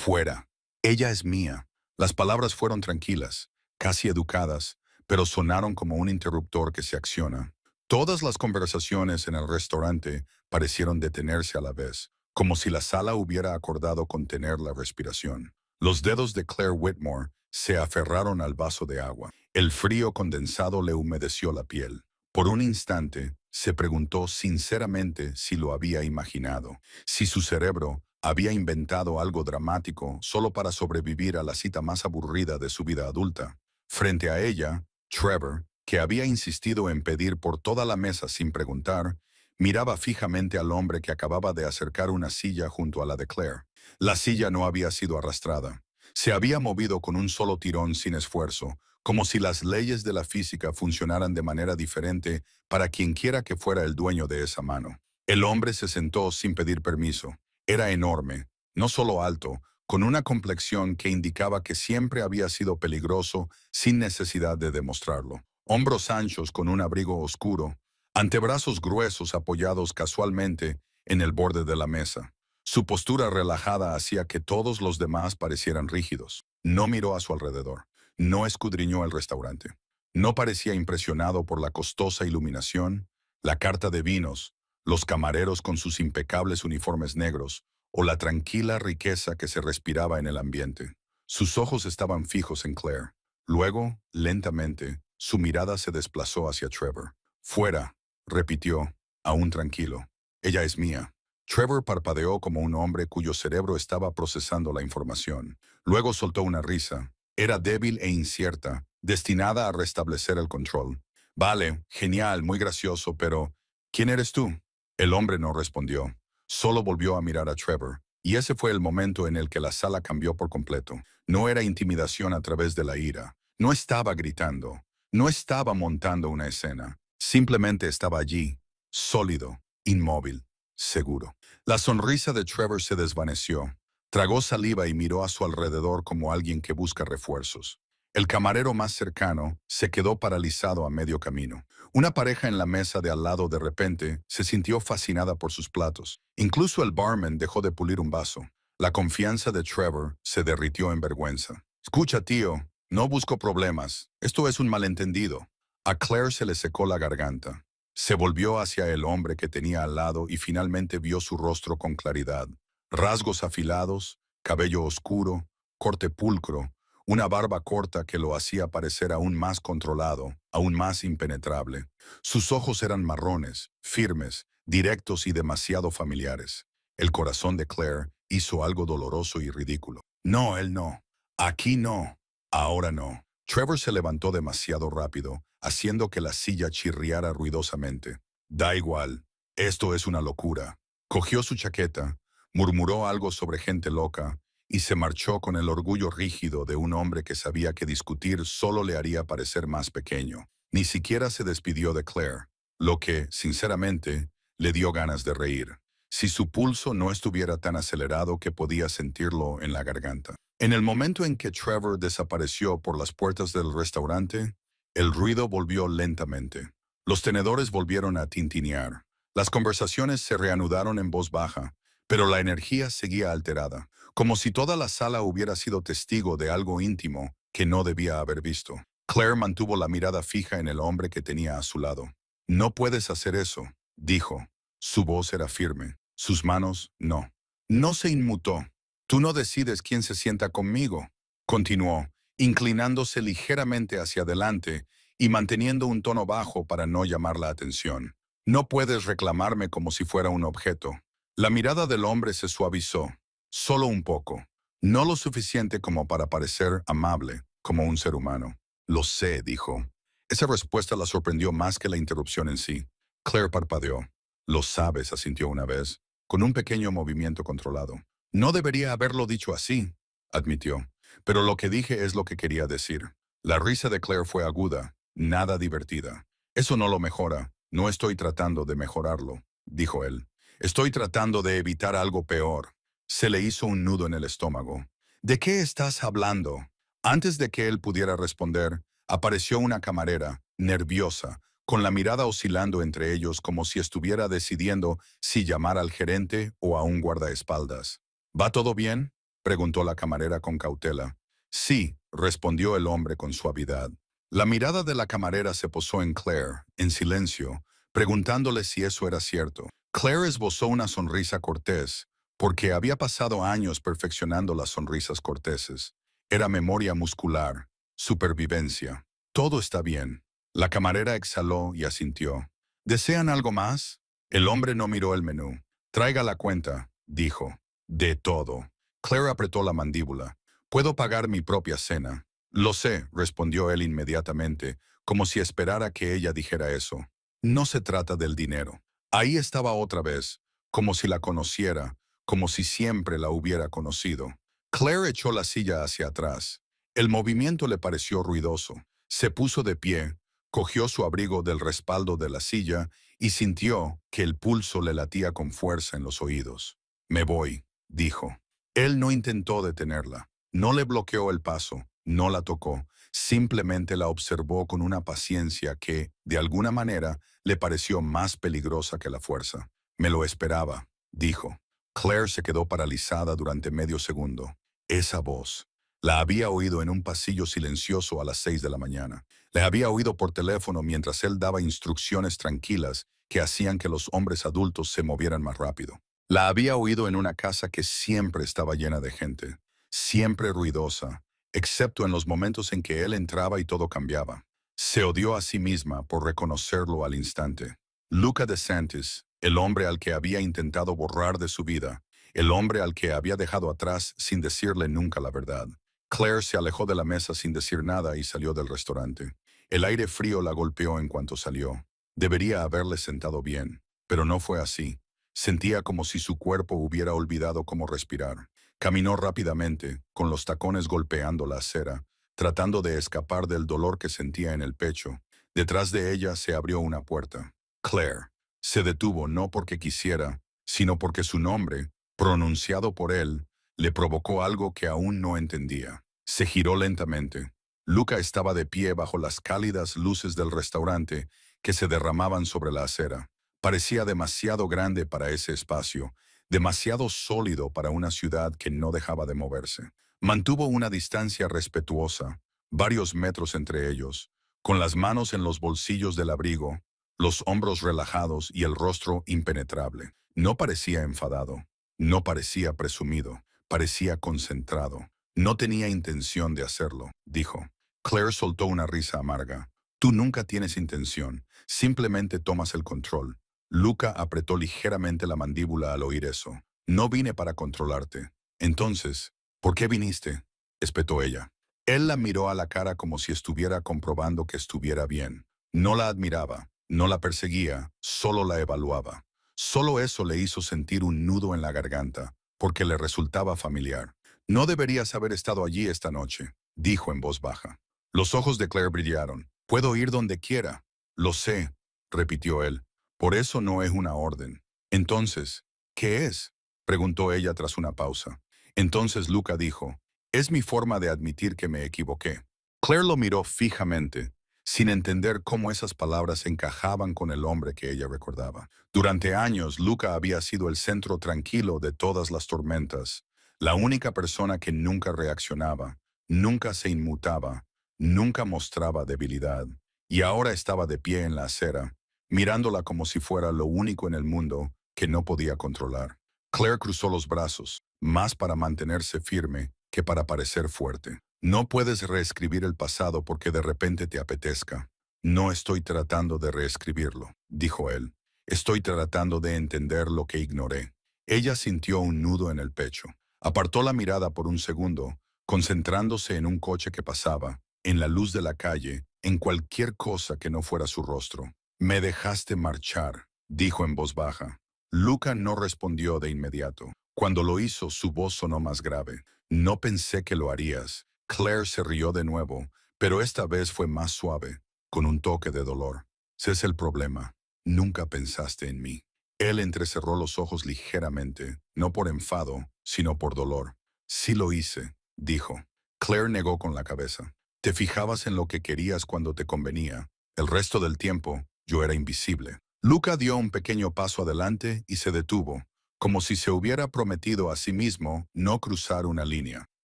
Fuera. Ella es mía. Las palabras fueron tranquilas, casi educadas, pero sonaron como un interruptor que se acciona. Todas las conversaciones en el restaurante parecieron detenerse a la vez, como si la sala hubiera acordado contener la respiración. Los dedos de Claire Whitmore se aferraron al vaso de agua. El frío condensado le humedeció la piel. Por un instante, se preguntó sinceramente si lo había imaginado, si su cerebro había inventado algo dramático solo para sobrevivir a la cita más aburrida de su vida adulta. Frente a ella, Trevor, que había insistido en pedir por toda la mesa sin preguntar, miraba fijamente al hombre que acababa de acercar una silla junto a la de Claire. La silla no había sido arrastrada. Se había movido con un solo tirón sin esfuerzo, como si las leyes de la física funcionaran de manera diferente para quienquiera que fuera el dueño de esa mano. El hombre se sentó sin pedir permiso. Era enorme, no solo alto, con una complexión que indicaba que siempre había sido peligroso sin necesidad de demostrarlo. Hombros anchos con un abrigo oscuro, antebrazos gruesos apoyados casualmente en el borde de la mesa. Su postura relajada hacía que todos los demás parecieran rígidos. No miró a su alrededor. No escudriñó el restaurante. No parecía impresionado por la costosa iluminación, la carta de vinos, los camareros con sus impecables uniformes negros, o la tranquila riqueza que se respiraba en el ambiente. Sus ojos estaban fijos en Claire. Luego, lentamente, su mirada se desplazó hacia Trevor. Fuera, repitió, aún tranquilo. Ella es mía. Trevor parpadeó como un hombre cuyo cerebro estaba procesando la información. Luego soltó una risa. Era débil e incierta, destinada a restablecer el control. Vale, genial, muy gracioso, pero ¿quién eres tú? El hombre no respondió. Solo volvió a mirar a Trevor, y ese fue el momento en el que la sala cambió por completo. No era intimidación a través de la ira. No estaba gritando. No estaba montando una escena. Simplemente estaba allí, sólido, inmóvil, seguro. La sonrisa de Trevor se desvaneció. Tragó saliva y miró a su alrededor como alguien que busca refuerzos. El camarero más cercano se quedó paralizado a medio camino. Una pareja en la mesa de al lado de repente se sintió fascinada por sus platos. Incluso el barman dejó de pulir un vaso. La confianza de Trevor se derritió en vergüenza. Escucha, tío, no busco problemas. Esto es un malentendido. A Claire se le secó la garganta. Se volvió hacia el hombre que tenía al lado y finalmente vio su rostro con claridad. Rasgos afilados, cabello oscuro, corte pulcro, una barba corta que lo hacía parecer aún más controlado, aún más impenetrable. Sus ojos eran marrones, firmes, directos y demasiado familiares. El corazón de Claire hizo algo doloroso y ridículo. No, él no. Aquí no. Ahora no. Trevor se levantó demasiado rápido, haciendo que la silla chirriara ruidosamente. Da igual. Esto es una locura. Cogió su chaqueta, murmuró algo sobre gente loca, y se marchó con el orgullo rígido de un hombre que sabía que discutir solo le haría parecer más pequeño. Ni siquiera se despidió de Claire, lo que, sinceramente, le dio ganas de reír. Si su pulso no estuviera tan acelerado que podía sentirlo en la garganta. En el momento en que Trevor desapareció por las puertas del restaurante, el ruido volvió lentamente. Los tenedores volvieron a tintinear. Las conversaciones se reanudaron en voz baja, pero la energía seguía alterada, como si toda la sala hubiera sido testigo de algo íntimo que no debía haber visto. Claire mantuvo la mirada fija en el hombre que tenía a su lado. No puedes hacer eso, dijo. Su voz era firme, sus manos no. No se inmutó. Tú no decides quién se sienta conmigo, continuó, inclinándose ligeramente hacia adelante y manteniendo un tono bajo para no llamar la atención. No puedes reclamarme como si fuera un objeto. La mirada del hombre se suavizó, solo un poco, no lo suficiente como para parecer amable, como un ser humano. Lo sé, dijo. Esa respuesta la sorprendió más que la interrupción en sí. Claire parpadeó. Lo sabes, asintió una vez, con un pequeño movimiento controlado. No debería haberlo dicho así, admitió, pero lo que dije es lo que quería decir. La risa de Claire fue aguda, nada divertida. Eso no lo mejora, no estoy tratando de mejorarlo, dijo él. Estoy tratando de evitar algo peor. Se le hizo un nudo en el estómago. ¿De qué estás hablando? Antes de que él pudiera responder, apareció una camarera, nerviosa, con la mirada oscilando entre ellos como si estuviera decidiendo si llamar al gerente o a un guardaespaldas. ¿Va todo bien?, preguntó la camarera con cautela. Sí, respondió el hombre con suavidad. La mirada de la camarera se posó en Claire, en silencio, preguntándole si eso era cierto. Claire esbozó una sonrisa cortés, porque había pasado años perfeccionando las sonrisas corteses. Era memoria muscular, supervivencia. Todo está bien. La camarera exhaló y asintió. ¿Desean algo más? El hombre no miró el menú. Traiga la cuenta, dijo. De todo. Claire apretó la mandíbula. Puedo pagar mi propia cena. Lo sé, respondió él inmediatamente, como si esperara que ella dijera eso. No se trata del dinero. Ahí estaba otra vez, como si la conociera, como si siempre la hubiera conocido. Claire echó la silla hacia atrás. El movimiento le pareció ruidoso. Se puso de pie, cogió su abrigo del respaldo de la silla y sintió que el pulso le latía con fuerza en los oídos. Me voy, dijo. Él no intentó detenerla, no le bloqueó el paso, no la tocó, simplemente la observó con una paciencia que, de alguna manera, le pareció más peligrosa que la fuerza. Me lo esperaba, dijo. Claire se quedó paralizada durante medio segundo. Esa voz. La había oído en un pasillo silencioso a las 6 de la mañana. Le había oído por teléfono mientras él daba instrucciones tranquilas que hacían que los hombres adultos se movieran más rápido. La había oído en una casa que siempre estaba llena de gente, siempre ruidosa, excepto en los momentos en que él entraba y todo cambiaba. Se odió a sí misma por reconocerlo al instante. Luca DeSantis, el hombre al que había intentado borrar de su vida, el hombre al que había dejado atrás sin decirle nunca la verdad. Claire se alejó de la mesa sin decir nada y salió del restaurante. El aire frío la golpeó en cuanto salió. Debería haberle sentado bien, pero no fue así. Sentía como si su cuerpo hubiera olvidado cómo respirar. Caminó rápidamente, con los tacones golpeando la acera, tratando de escapar del dolor que sentía en el pecho. Detrás de ella se abrió una puerta. Claire. Se detuvo no porque quisiera, sino porque su nombre, pronunciado por él, le provocó algo que aún no entendía. Se giró lentamente. Luca estaba de pie bajo las cálidas luces del restaurante que se derramaban sobre la acera. Parecía demasiado grande para ese espacio, demasiado sólido para una ciudad que no dejaba de moverse. Mantuvo una distancia respetuosa, varios metros entre ellos, con las manos en los bolsillos del abrigo, los hombros relajados y el rostro impenetrable. No parecía enfadado, no parecía presumido, parecía concentrado. No tenía intención de hacerlo, dijo. Claire soltó una risa amarga. Tú nunca tienes intención, simplemente tomas el control. Luca apretó ligeramente la mandíbula al oír eso. No vine para controlarte. Entonces, ¿por qué viniste? Espetó ella. Él la miró a la cara como si estuviera comprobando que estuviera bien. No la admiraba, no la perseguía, solo la evaluaba. Solo eso le hizo sentir un nudo en la garganta, porque le resultaba familiar. No deberías haber estado allí esta noche, dijo en voz baja. Los ojos de Claire brillaron. Puedo ir donde quiera. Lo sé, repitió él. Por eso no es una orden. Entonces, ¿qué es? Preguntó ella tras una pausa. Entonces Luca dijo, es mi forma de admitir que me equivoqué. Claire lo miró fijamente, sin entender cómo esas palabras encajaban con el hombre que ella recordaba. Durante años, Luca había sido el centro tranquilo de todas las tormentas, la única persona que nunca reaccionaba, nunca se inmutaba, nunca mostraba debilidad, y ahora estaba de pie en la acera, mirándola como si fuera lo único en el mundo que no podía controlar. Claire cruzó los brazos, más para mantenerse firme que para parecer fuerte. No puedes reescribir el pasado porque de repente te apetezca. No estoy tratando de reescribirlo, dijo él. Estoy tratando de entender lo que ignoré. Ella sintió un nudo en el pecho. Apartó la mirada por un segundo, concentrándose en un coche que pasaba, en la luz de la calle, en cualquier cosa que no fuera su rostro. Me dejaste marchar, dijo en voz baja. Luca no respondió de inmediato. Cuando lo hizo, su voz sonó más grave. No pensé que lo harías. Claire se rió de nuevo, pero esta vez fue más suave, con un toque de dolor. Ese es el problema. Nunca pensaste en mí. Él entrecerró los ojos ligeramente, no por enfado, sino por dolor. Sí lo hice, dijo. Claire negó con la cabeza. Te fijabas en lo que querías cuando te convenía. El resto del tiempo, yo era invisible. Luca dio un pequeño paso adelante y se detuvo, como si se hubiera prometido a sí mismo no cruzar una línea.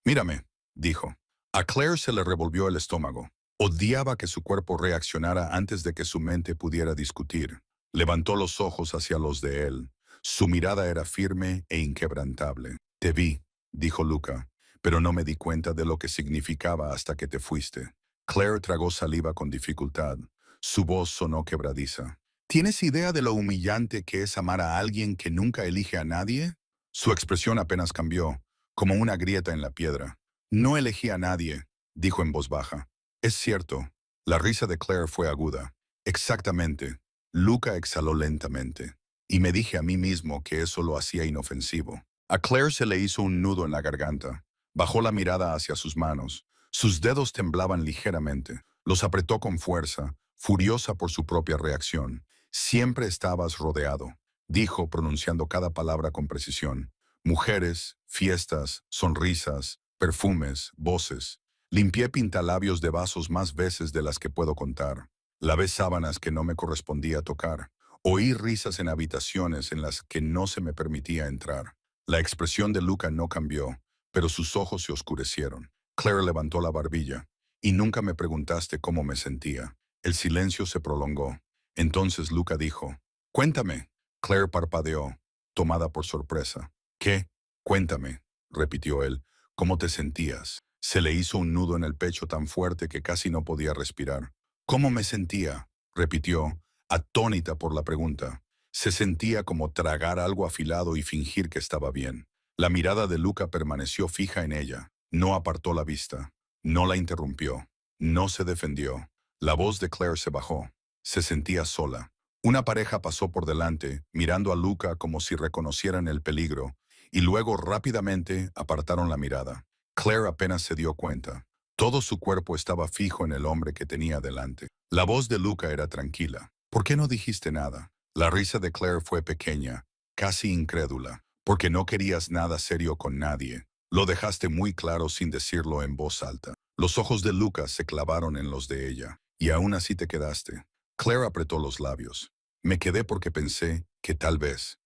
Mírame, dijo. A Claire se le revolvió el estómago. Odiaba que su cuerpo reaccionara antes de que su mente pudiera discutir. Levantó los ojos hacia los de él. Su mirada era firme e inquebrantable. Te vi, dijo Luca, pero no me di cuenta de lo que significaba hasta que te fuiste. Claire tragó saliva con dificultad. Su voz sonó quebradiza. ¿Tienes idea de lo humillante que es amar a alguien que nunca elige a nadie? Su expresión apenas cambió, como una grieta en la piedra. No elegí a nadie, dijo en voz baja. Es cierto. La risa de Claire fue aguda. Exactamente. Luca exhaló lentamente. Y me dije a mí mismo que eso lo hacía inofensivo. A Claire se le hizo un nudo en la garganta. Bajó la mirada hacia sus manos. Sus dedos temblaban ligeramente. Los apretó con fuerza, furiosa por su propia reacción. Siempre estabas rodeado, dijo pronunciando cada palabra con precisión. Mujeres, fiestas, sonrisas, perfumes, voces. Limpié pintalabios de vasos más veces de las que puedo contar. Lavé sábanas que no me correspondía tocar. Oí risas en habitaciones en las que no se me permitía entrar. La expresión de Luca no cambió, pero sus ojos se oscurecieron. Claire levantó la barbilla. Y nunca me preguntaste cómo me sentía. El silencio se prolongó. Entonces Luca dijo, «Cuéntame». Claire parpadeó, tomada por sorpresa. «¿Qué? Cuéntame», repitió él. «¿Cómo te sentías?» Se le hizo un nudo en el pecho tan fuerte que casi no podía respirar. «¿Cómo me sentía?», repitió, atónita por la pregunta. Se sentía como tragar algo afilado y fingir que estaba bien. La mirada de Luca permaneció fija en ella. No apartó la vista. No la interrumpió. No se defendió. La voz de Claire se bajó. Se sentía sola. Una pareja pasó por delante, mirando a Luca como si reconocieran el peligro, y luego rápidamente apartaron la mirada. Claire apenas se dio cuenta. Todo su cuerpo estaba fijo en el hombre que tenía delante. La voz de Luca era tranquila. «¿Por qué no dijiste nada?» La risa de Claire fue pequeña, casi incrédula. «Porque no querías nada serio con nadie. Lo dejaste muy claro sin decirlo en voz alta». Los ojos de Luca se clavaron en los de ella. «Y aún así te quedaste». Claire apretó los labios. «Me quedé porque pensé que tal vez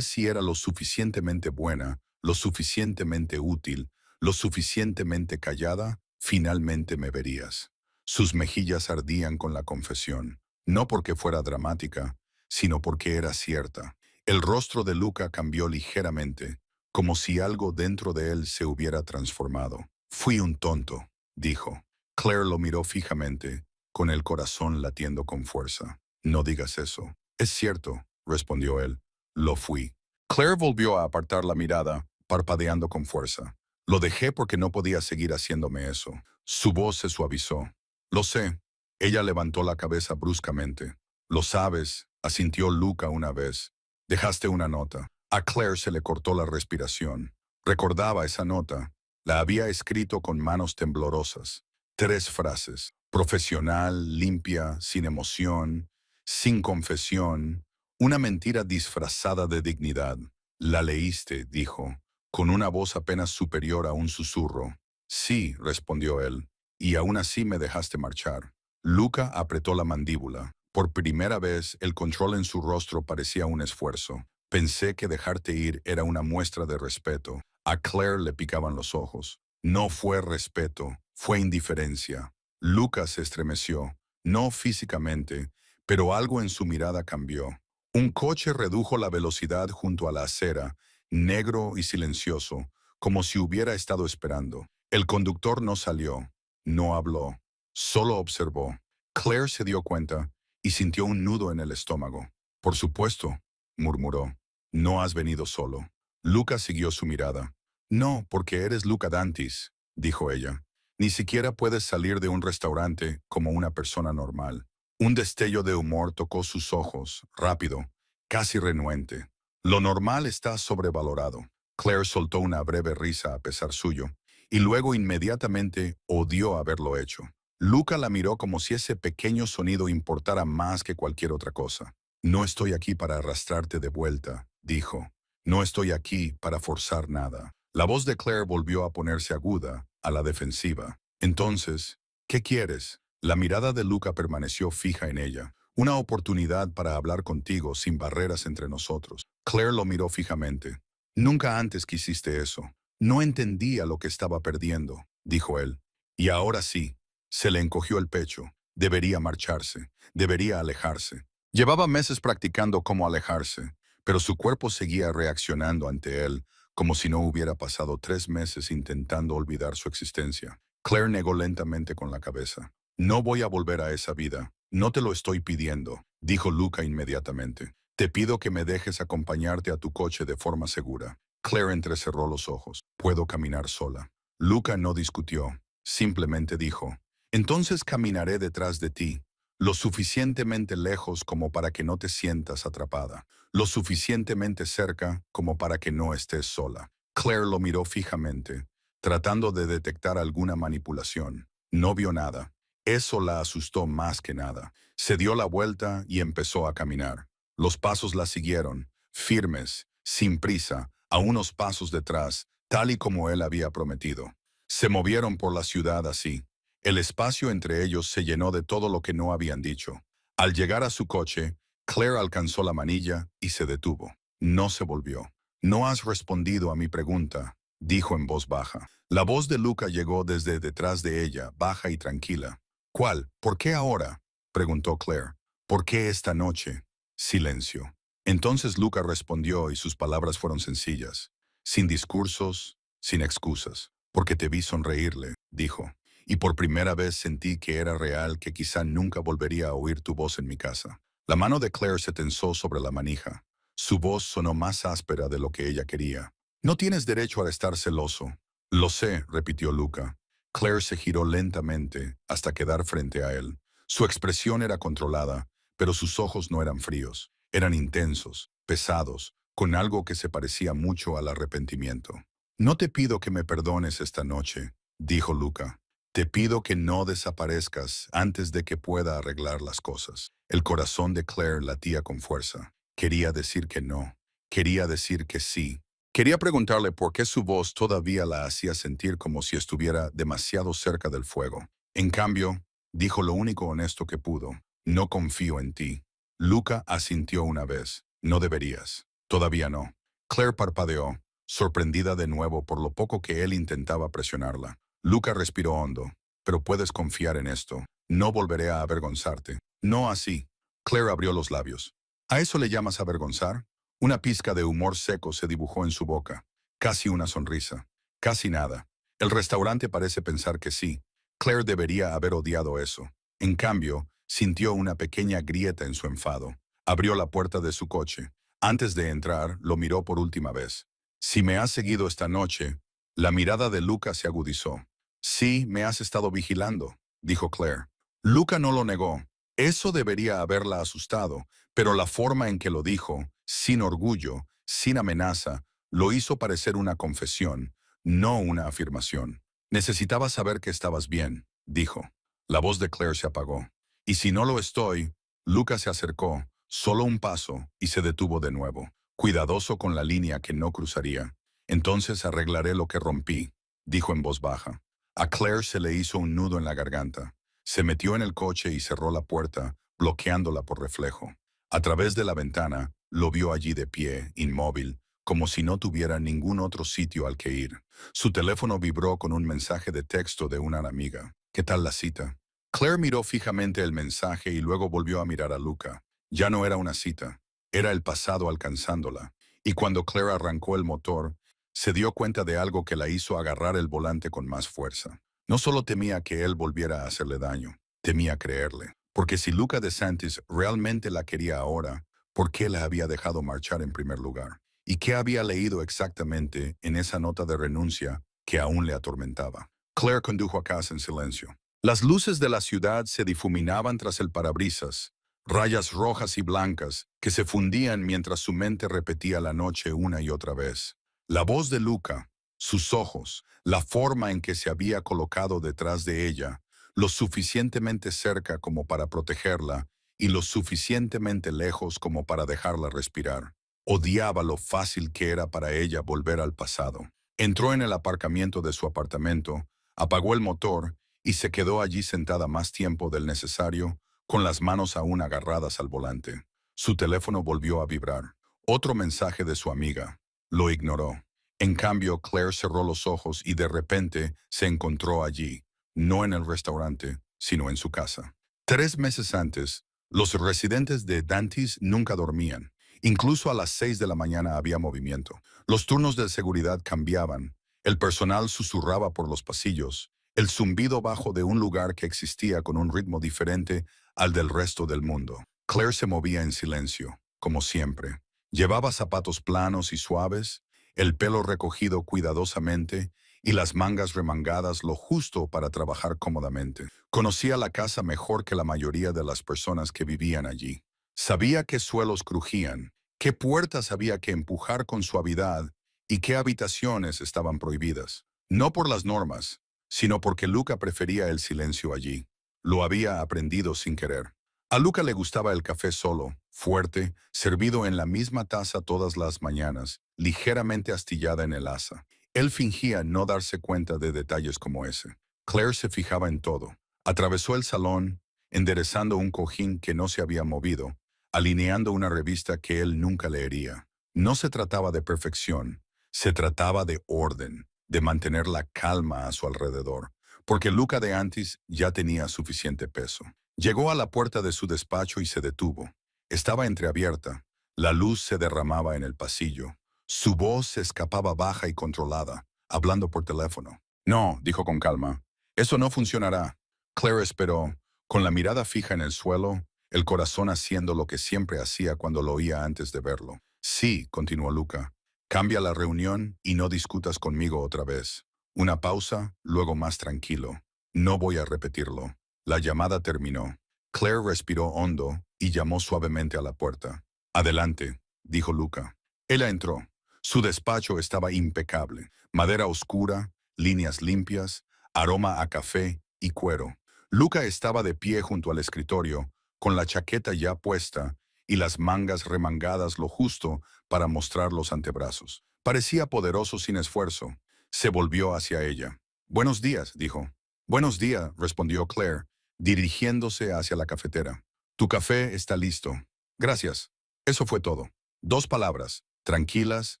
si era lo suficientemente buena, lo suficientemente útil, lo suficientemente callada, finalmente me verías». Sus mejillas ardían con la confesión, no porque fuera dramática, sino porque era cierta. El rostro de Luca cambió ligeramente, como si algo dentro de él se hubiera transformado. «Fui un tonto», dijo. Claire lo miró fijamente, con el corazón latiendo con fuerza. «No digas eso». «Es cierto», respondió él. «Lo fui». Claire volvió a apartar la mirada, parpadeando con fuerza. «Lo dejé porque no podía seguir haciéndome eso». Su voz se suavizó. «Lo sé». Ella levantó la cabeza bruscamente. «Lo sabes», asintió Luca una vez. «Dejaste una nota». A Claire se le cortó la respiración. Recordaba esa nota. La había escrito con manos temblorosas. 3 frases. Profesional, limpia, sin emoción, sin confesión. Una mentira disfrazada de dignidad. «La leíste», dijo, con una voz apenas superior a un susurro. «Sí», respondió él, «y aún así me dejaste marchar». Luca apretó la mandíbula. Por primera vez, el control en su rostro parecía un esfuerzo. «Pensé que dejarte ir era una muestra de respeto». A Claire le picaban los ojos. No fue respeto, fue indiferencia. Luca se estremeció, no físicamente, pero algo en su mirada cambió. Un coche redujo la velocidad junto a la acera, negro y silencioso, como si hubiera estado esperando. El conductor no salió, no habló, solo observó. Claire se dio cuenta y sintió un nudo en el estómago. «Por supuesto», murmuró, «no has venido solo». Luca siguió su mirada. «No, porque eres Luca Dantis», dijo ella. «Ni siquiera puedes salir de un restaurante como una persona normal». Un destello de humor tocó sus ojos, rápido, casi renuente. «Lo normal está sobrevalorado». Claire soltó una breve risa a pesar suyo, y luego inmediatamente odió haberlo hecho. Luca la miró como si ese pequeño sonido importara más que cualquier otra cosa. «No estoy aquí para arrastrarte de vuelta», dijo. «No estoy aquí para forzar nada». La voz de Claire volvió a ponerse aguda, a la defensiva. «Entonces, ¿qué quieres?». La mirada de Luca permaneció fija en ella. Una oportunidad para hablar contigo sin barreras entre nosotros. Claire lo miró fijamente. Nunca antes quisiste eso. No entendía lo que estaba perdiendo, dijo él. Y ahora sí. Se le encogió el pecho. Debería marcharse. Debería alejarse. Llevaba meses practicando cómo alejarse, pero su cuerpo seguía reaccionando ante él como si no hubiera pasado 3 meses intentando olvidar su existencia. Claire negó lentamente con la cabeza. No voy a volver a esa vida. No te lo estoy pidiendo, dijo Luca inmediatamente. Te pido que me dejes acompañarte a tu coche de forma segura. Claire entrecerró los ojos. Puedo caminar sola. Luca no discutió. Simplemente dijo, entonces caminaré detrás de ti, lo suficientemente lejos como para que no te sientas atrapada, lo suficientemente cerca como para que no estés sola. Claire lo miró fijamente, tratando de detectar alguna manipulación. No vio nada. Eso la asustó más que nada. Se dio la vuelta y empezó a caminar. Los pasos la siguieron, firmes, sin prisa, a unos pasos detrás, tal y como él había prometido. Se movieron por la ciudad así. El espacio entre ellos se llenó de todo lo que no habían dicho. Al llegar a su coche, Claire alcanzó la manilla y se detuvo. No se volvió. No has respondido a mi pregunta, dijo en voz baja. La voz de Luca llegó desde detrás de ella, baja y tranquila. ¿Cuál? ¿Por qué ahora? Preguntó Claire. ¿Por qué esta noche? Silencio. Entonces Luca respondió y sus palabras fueron sencillas, sin discursos, sin excusas. Porque te vi sonreírle, dijo. Y por primera vez sentí que era real, que quizá nunca volvería a oír tu voz en mi casa. La mano de Claire se tensó sobre la manija. Su voz sonó más áspera de lo que ella quería. No tienes derecho a estar celoso. Lo sé, repitió Luca. Claire se giró lentamente hasta quedar frente a él. Su expresión era controlada, pero sus ojos no eran fríos. Eran intensos, pesados, con algo que se parecía mucho al arrepentimiento. No te pido que me perdones esta noche, dijo Luca. Te pido que no desaparezcas antes de que pueda arreglar las cosas. El corazón de Claire latía con fuerza. Quería decir que no. Quería decir que sí. Quería preguntarle por qué su voz todavía la hacía sentir como si estuviera demasiado cerca del fuego. En cambio, dijo lo único honesto que pudo. No confío en ti. Luca asintió una vez. No deberías. Todavía no. Claire parpadeó, sorprendida de nuevo por lo poco que él intentaba presionarla. Luca respiró hondo. Pero puedes confiar en esto. No volveré a avergonzarte. No así. Claire abrió los labios. ¿A eso le llamas avergonzar? Una pizca de humor seco se dibujó en su boca. Casi una sonrisa. Casi nada. El restaurante parece pensar que sí. Claire debería haber odiado eso. En cambio, sintió una pequeña grieta en su enfado. Abrió la puerta de su coche. Antes de entrar, lo miró por última vez. Si me has seguido esta noche, la mirada de Luca se agudizó. Sí, me has estado vigilando, dijo Claire. Luca no lo negó. Eso debería haberla asustado, pero la forma en que lo dijo, sin orgullo, sin amenaza, lo hizo parecer una confesión, no una afirmación. Necesitaba saber que estabas bien, dijo. La voz de Claire se apagó. Y si no lo estoy, Luca se acercó, solo un paso, y se detuvo de nuevo, cuidadoso con la línea que no cruzaría. Entonces arreglaré lo que rompí, dijo en voz baja. A Claire se le hizo un nudo en la garganta. Se metió en el coche y cerró la puerta, bloqueándola por reflejo. A través de la ventana, lo vio allí de pie, inmóvil, como si no tuviera ningún otro sitio al que ir. Su teléfono vibró con un mensaje de texto de una amiga. ¿Qué tal la cita? Claire miró fijamente el mensaje y luego volvió a mirar a Luca. Ya no era una cita, era el pasado alcanzándola. Y cuando Claire arrancó el motor, se dio cuenta de algo que la hizo agarrar el volante con más fuerza. No solo temía que él volviera a hacerle daño, temía creerle. Porque si Luca DeSantis realmente la quería ahora, ¿por qué la había dejado marchar en primer lugar? ¿Y qué había leído exactamente en esa nota de renuncia que aún le atormentaba? Claire condujo a casa en silencio. Las luces de la ciudad se difuminaban tras el parabrisas, rayas rojas y blancas que se fundían mientras su mente repetía la noche una y otra vez. La voz de Luca, sus ojos, la forma en que se había colocado detrás de ella, lo suficientemente cerca como para protegerla y lo suficientemente lejos como para dejarla respirar. Odiaba lo fácil que era para ella volver al pasado. Entró en el aparcamiento de su apartamento, apagó el motor y se quedó allí sentada más tiempo del necesario, con las manos aún agarradas al volante. Su teléfono volvió a vibrar. Otro mensaje de su amiga. Lo ignoró. En cambio, Claire cerró los ojos y de repente se encontró allí, no en el restaurante, sino en su casa. 3 meses antes, los residentes de Dante's nunca dormían. Incluso a las 6 de la mañana había movimiento. Los turnos de seguridad cambiaban. El personal susurraba por los pasillos. El zumbido bajo de un lugar que existía con un ritmo diferente al del resto del mundo. Claire se movía en silencio, como siempre. Llevaba zapatos planos y suaves, el pelo recogido cuidadosamente y las mangas remangadas lo justo para trabajar cómodamente. Conocía la casa mejor que la mayoría de las personas que vivían allí. Sabía qué suelos crujían, qué puertas había que empujar con suavidad y qué habitaciones estaban prohibidas. No por las normas, sino porque Luca prefería el silencio allí. Lo había aprendido sin querer. A Luca le gustaba el café solo, fuerte, servido en la misma taza todas las mañanas, ligeramente astillada en el asa. Él fingía no darse cuenta de detalles como ese. Claire se fijaba en todo. Atravesó el salón, enderezando un cojín que no se había movido, alineando una revista que él nunca leería. No se trataba de perfección, se trataba de orden, de mantener la calma a su alrededor, porque Luca de Antis ya tenía suficiente peso. Llegó a la puerta de su despacho y se detuvo. Estaba entreabierta. La luz se derramaba en el pasillo. Su voz se escapaba baja y controlada, hablando por teléfono. No, dijo con calma. Eso no funcionará. Claire esperó, con la mirada fija en el suelo, el corazón haciendo lo que siempre hacía cuando lo oía antes de verlo. Sí, continuó Luca. Cambia la reunión y no discutas conmigo otra vez. Una pausa, luego más tranquilo. No voy a repetirlo. La llamada terminó. Claire respiró hondo y llamó suavemente a la puerta. Adelante, dijo Luca. Ella entró. Su despacho estaba impecable. Madera oscura, líneas limpias, aroma a café y cuero. Luca estaba de pie junto al escritorio, con la chaqueta ya puesta y las mangas remangadas lo justo para mostrar los antebrazos. Parecía poderoso sin esfuerzo. Se volvió hacia ella. Buenos días, dijo. Buenos días, respondió Claire, dirigiéndose hacia la cafetera. Tu café está listo. Gracias. Eso fue todo. 2 palabras, tranquilas,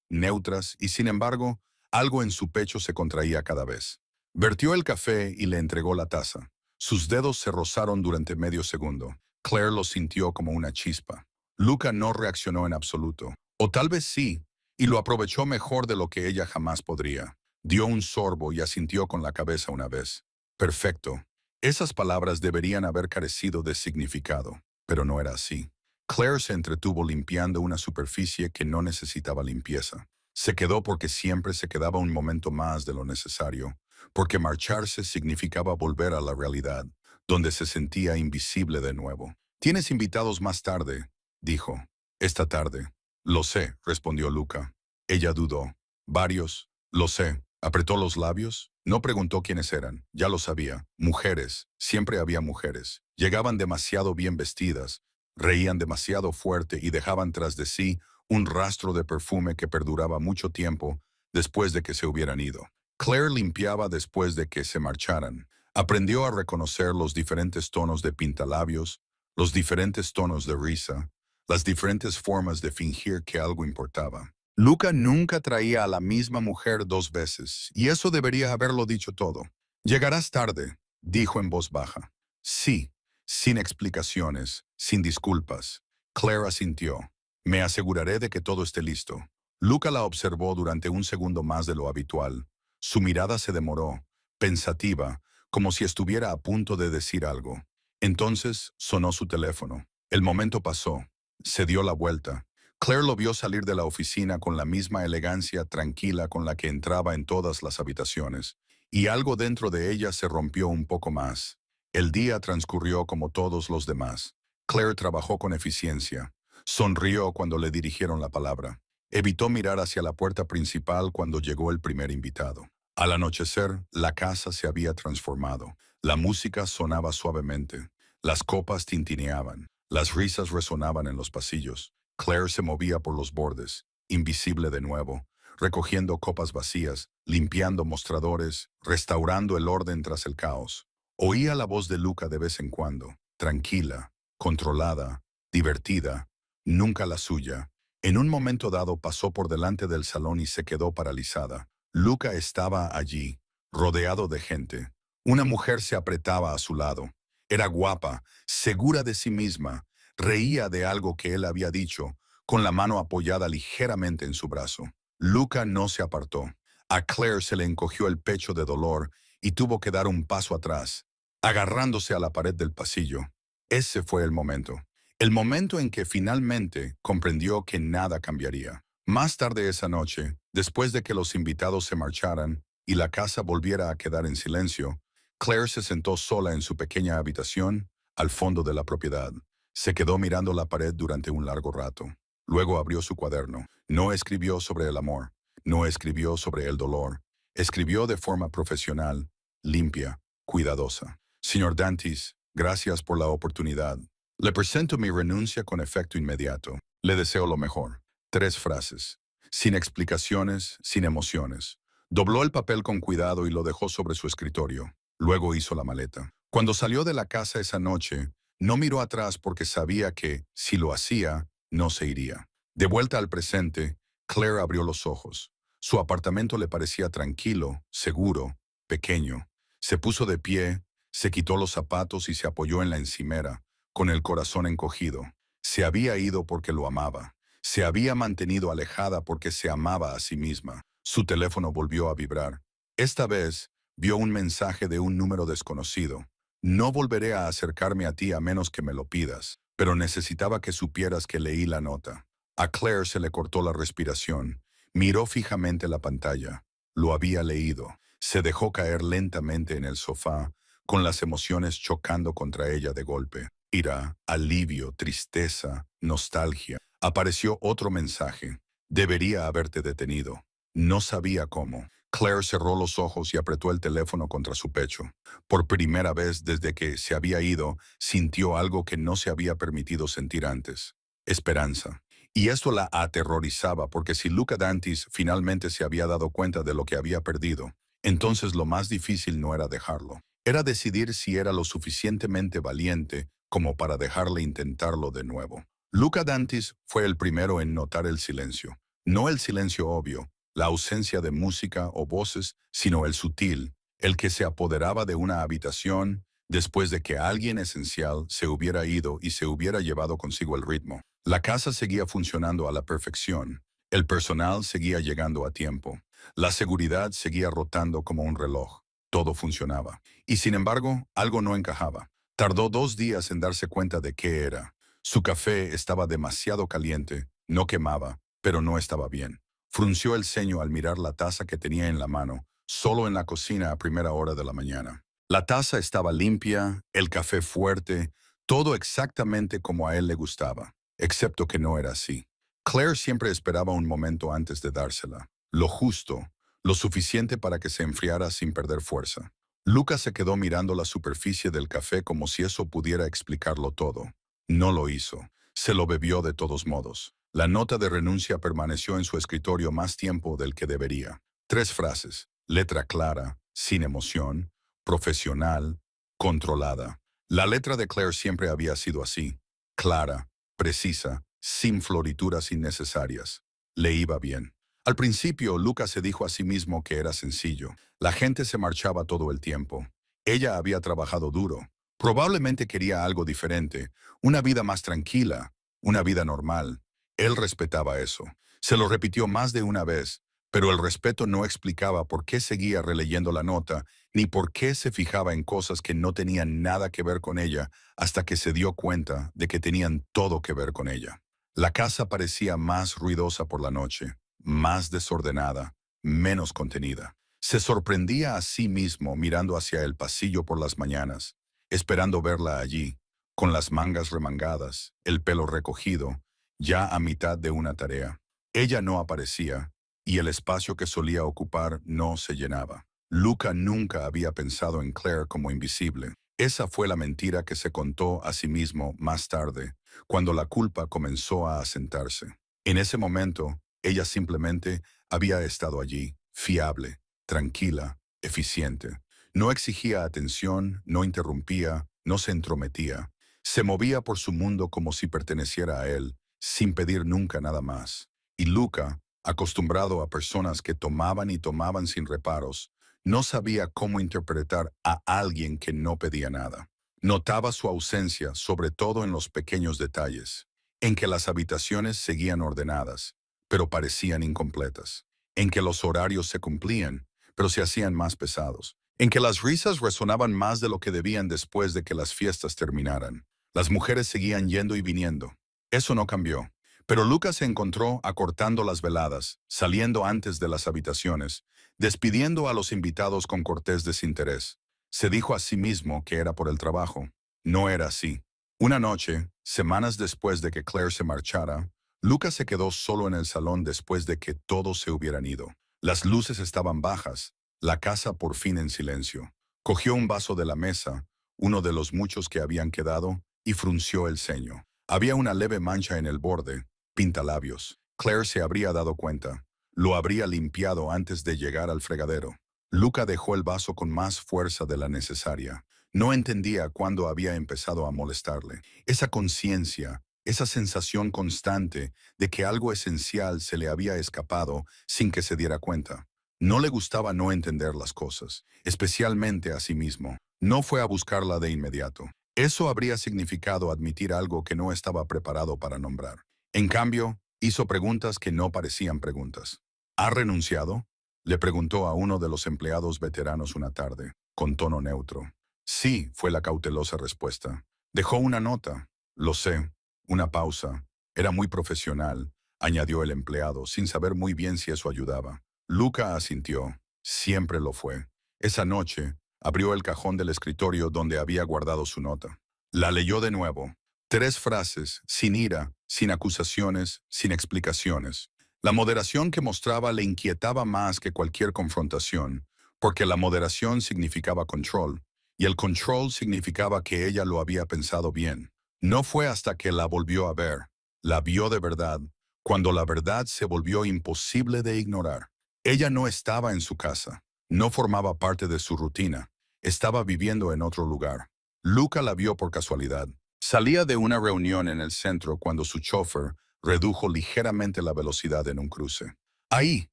neutras, y sin embargo, algo en su pecho se contraía cada vez. Vertió el café y le entregó la taza. Sus dedos se rozaron durante medio segundo. Claire lo sintió como una chispa. Luca no reaccionó en absoluto. O tal vez sí, y lo aprovechó mejor de lo que ella jamás podría. Dio un sorbo y asintió con la cabeza una vez. Perfecto. Esas palabras deberían haber carecido de significado, pero no era así. Claire se entretuvo limpiando una superficie que no necesitaba limpieza. Se quedó porque siempre se quedaba un momento más de lo necesario, porque marcharse significaba volver a la realidad, donde se sentía invisible de nuevo. «Tienes invitados más tarde», dijo. «Esta tarde». «Lo sé», respondió Luca. Ella dudó. «Varios». «Lo sé». Apretó los labios. No preguntó quiénes eran. Ya lo sabía. Mujeres. Siempre había mujeres. Llegaban demasiado bien vestidas, reían demasiado fuerte y dejaban tras de sí un rastro de perfume que perduraba mucho tiempo después de que se hubieran ido. Claire limpiaba después de que se marcharan. Aprendió a reconocer los diferentes tonos de pintalabios, los diferentes tonos de risa, las diferentes formas de fingir que algo importaba. Luca nunca traía a la misma mujer 2 veces, y eso debería haberlo dicho todo. «Llegarás tarde», dijo en voz baja. «Sí», sin explicaciones, sin disculpas. Claire asintió. «Me aseguraré de que todo esté listo». Luca la observó durante un segundo más de lo habitual. Su mirada se demoró, pensativa, como si estuviera a punto de decir algo. Entonces sonó su teléfono. El momento pasó. Se dio la vuelta. Claire lo vio salir de la oficina con la misma elegancia tranquila con la que entraba en todas las habitaciones, y algo dentro de ella se rompió un poco más. El día transcurrió como todos los demás. Claire trabajó con eficiencia. Sonrió cuando le dirigieron la palabra. Evitó mirar hacia la puerta principal cuando llegó el primer invitado. Al anochecer, la casa se había transformado. La música sonaba suavemente. Las copas tintineaban. Las risas resonaban en los pasillos. Claire se movía por los bordes, invisible de nuevo, recogiendo copas vacías, limpiando mostradores, restaurando el orden tras el caos. Oía la voz de Luca de vez en cuando. tranquila, controlada, divertida, nunca la suya. En un momento dado pasó por delante del salón y se quedó paralizada. Luca estaba allí, rodeado de gente. Una mujer se apretaba a su lado. Era guapa, segura de sí misma, reía de algo que él había dicho, con la mano apoyada ligeramente en su brazo. Luca no se apartó. A Claire se le encogió el pecho de dolor y tuvo que dar un paso atrás, agarrándose a la pared del pasillo. Ese fue el momento. El momento en que finalmente comprendió que nada cambiaría. Más tarde esa noche, después de que los invitados se marcharan y la casa volviera a quedar en silencio, Claire se sentó sola en su pequeña habitación al fondo de la propiedad. Se quedó mirando la pared durante un largo rato. Luego abrió su cuaderno. No escribió sobre el amor. No escribió sobre el dolor. Escribió de forma profesional, limpia, cuidadosa. Señor Dantis, gracias por la oportunidad. Le presento mi renuncia con efecto inmediato. Le deseo lo mejor. 3 frases. Sin explicaciones, sin emociones. Dobló el papel con cuidado y lo dejó sobre su escritorio. Luego hizo la maleta. Cuando salió de la casa esa noche, no miró atrás porque sabía que, si lo hacía, no se iría. De vuelta al presente, Claire abrió los ojos. Su apartamento le parecía tranquilo, seguro, pequeño. Se puso de pie, se quitó los zapatos y se apoyó en la encimera, con el corazón encogido. Se había ido porque lo amaba. Se había mantenido alejada porque se amaba a sí misma. Su teléfono volvió a vibrar. Esta vez, vio un mensaje de un número desconocido. No volveré a acercarme a ti a menos que me lo pidas, pero necesitaba que supieras que leí la nota. A Claire se le cortó la respiración. Miró fijamente la pantalla. Lo había leído. Se dejó caer lentamente en el sofá, con las emociones chocando contra ella de golpe. Ira, alivio, tristeza, nostalgia. Apareció otro mensaje. Debería haberte detenido. No sabía cómo. Claire cerró los ojos y apretó el teléfono contra su pecho. Por primera vez desde que se había ido, sintió algo que no se había permitido sentir antes. Esperanza. Y esto la aterrorizaba porque si Luca Dantis finalmente se había dado cuenta de lo que había perdido, entonces lo más difícil no era dejarlo. Era decidir si era lo suficientemente valiente como para dejarle intentarlo de nuevo. Luca Dantis fue el primero en notar el silencio. No el silencio obvio, la ausencia de música o voces, sino el sutil, el que se apoderaba de una habitación después de que alguien esencial se hubiera ido y se hubiera llevado consigo el ritmo. La casa seguía funcionando a la perfección. El personal seguía llegando a tiempo. La seguridad seguía rotando como un reloj. Todo funcionaba. Y sin embargo, algo no encajaba. Tardó 2 días en darse cuenta de qué era. Su café estaba demasiado caliente, no quemaba, pero no estaba bien. Frunció el ceño al mirar la taza que tenía en la mano, solo en la cocina a primera hora de la mañana. La taza estaba limpia, el café fuerte, todo exactamente como a él le gustaba, excepto que no era así. Claire siempre esperaba un momento antes de dársela, lo justo, lo suficiente para que se enfriara sin perder fuerza. Lucas se quedó mirando la superficie del café como si eso pudiera explicarlo todo. No lo hizo. Se lo bebió de todos modos. La nota de renuncia permaneció en su escritorio más tiempo del que debería. 3 frases. Letra clara, sin emoción, profesional, controlada. La letra de Claire siempre había sido así. Clara, precisa, sin florituras innecesarias. Le iba bien. Al principio, Lucas se dijo a sí mismo que era sencillo. La gente se marchaba todo el tiempo. Ella había trabajado duro. Probablemente quería algo diferente, una vida más tranquila, una vida normal. Él respetaba eso. Se lo repitió más de una vez, pero el respeto no explicaba por qué seguía releyendo la nota, ni por qué se fijaba en cosas que no tenían nada que ver con ella, hasta que se dio cuenta de que tenían todo que ver con ella. La casa parecía más ruidosa por la noche, más desordenada, menos contenida. Se sorprendía a sí mismo mirando hacia el pasillo por las mañanas, esperando verla allí, con las mangas remangadas, el pelo recogido, ya a mitad de una tarea. Ella no aparecía, y el espacio que solía ocupar no se llenaba. Luca nunca había pensado en Claire como invisible. Esa fue la mentira que se contó a sí mismo más tarde, cuando la culpa comenzó a asentarse. En ese momento, ella simplemente había estado allí, fiable, tranquila, eficiente. No exigía atención, no interrumpía, no se entrometía. Se movía por su mundo como si perteneciera a él, sin pedir nunca nada más. Y Luca, acostumbrado a personas que tomaban y tomaban sin reparos, no sabía cómo interpretar a alguien que no pedía nada. Notaba su ausencia, sobre todo en los pequeños detalles, en que las habitaciones seguían ordenadas, pero parecían incompletas, en que los horarios se cumplían, pero se hacían más pesados, en que las risas resonaban más de lo que debían después de que las fiestas terminaran. Las mujeres seguían yendo y viniendo. Eso no cambió. Pero Lucas se encontró acortando las veladas, saliendo antes de las habitaciones, despidiendo a los invitados con cortés desinterés. Se dijo a sí mismo que era por el trabajo. No era así. Una noche, semanas después de que Claire se marchara, Lucas se quedó solo en el salón después de que todos se hubieran ido. Las luces estaban bajas, la casa por fin en silencio. Cogió un vaso de la mesa, uno de los muchos que habían quedado, y frunció el ceño. Había una leve mancha en el borde, pintalabios. Claire se habría dado cuenta. Lo habría limpiado antes de llegar al fregadero. Luca dejó el vaso con más fuerza de la necesaria. No entendía cuándo había empezado a molestarle. Esa conciencia, esa sensación constante de que algo esencial se le había escapado sin que se diera cuenta. No le gustaba no entender las cosas, especialmente a sí mismo. No fue a buscarla de inmediato. Eso habría significado admitir algo que no estaba preparado para nombrar. En cambio, hizo preguntas que no parecían preguntas. ¿Ha renunciado?, le preguntó a uno de los empleados veteranos una tarde, con tono neutro. Sí, fue la cautelosa respuesta. Dejó una nota. Lo sé. Una pausa. Era muy profesional, añadió el empleado, sin saber muy bien si eso ayudaba. Luca asintió. Siempre lo fue. Esa noche, abrió el cajón del escritorio donde había guardado su nota. La leyó de nuevo. 3 frases, sin ira, sin acusaciones, sin explicaciones. La moderación que mostraba le inquietaba más que cualquier confrontación, porque la moderación significaba control, y el control significaba que ella lo había pensado bien. No fue hasta que la volvió a ver, la vio de verdad, cuando la verdad se volvió imposible de ignorar. Ella no estaba en su casa, no formaba parte de su rutina, estaba viviendo en otro lugar. Luca la vio por casualidad. Salía de una reunión en el centro cuando su chofer redujo ligeramente la velocidad en un cruce. Ahí,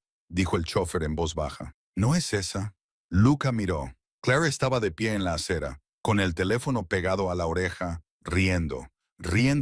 dijo el chofer en voz baja. ¿No es esa? Luca miró. Claire estaba de pie en la acera, con el teléfono pegado a la oreja, riendo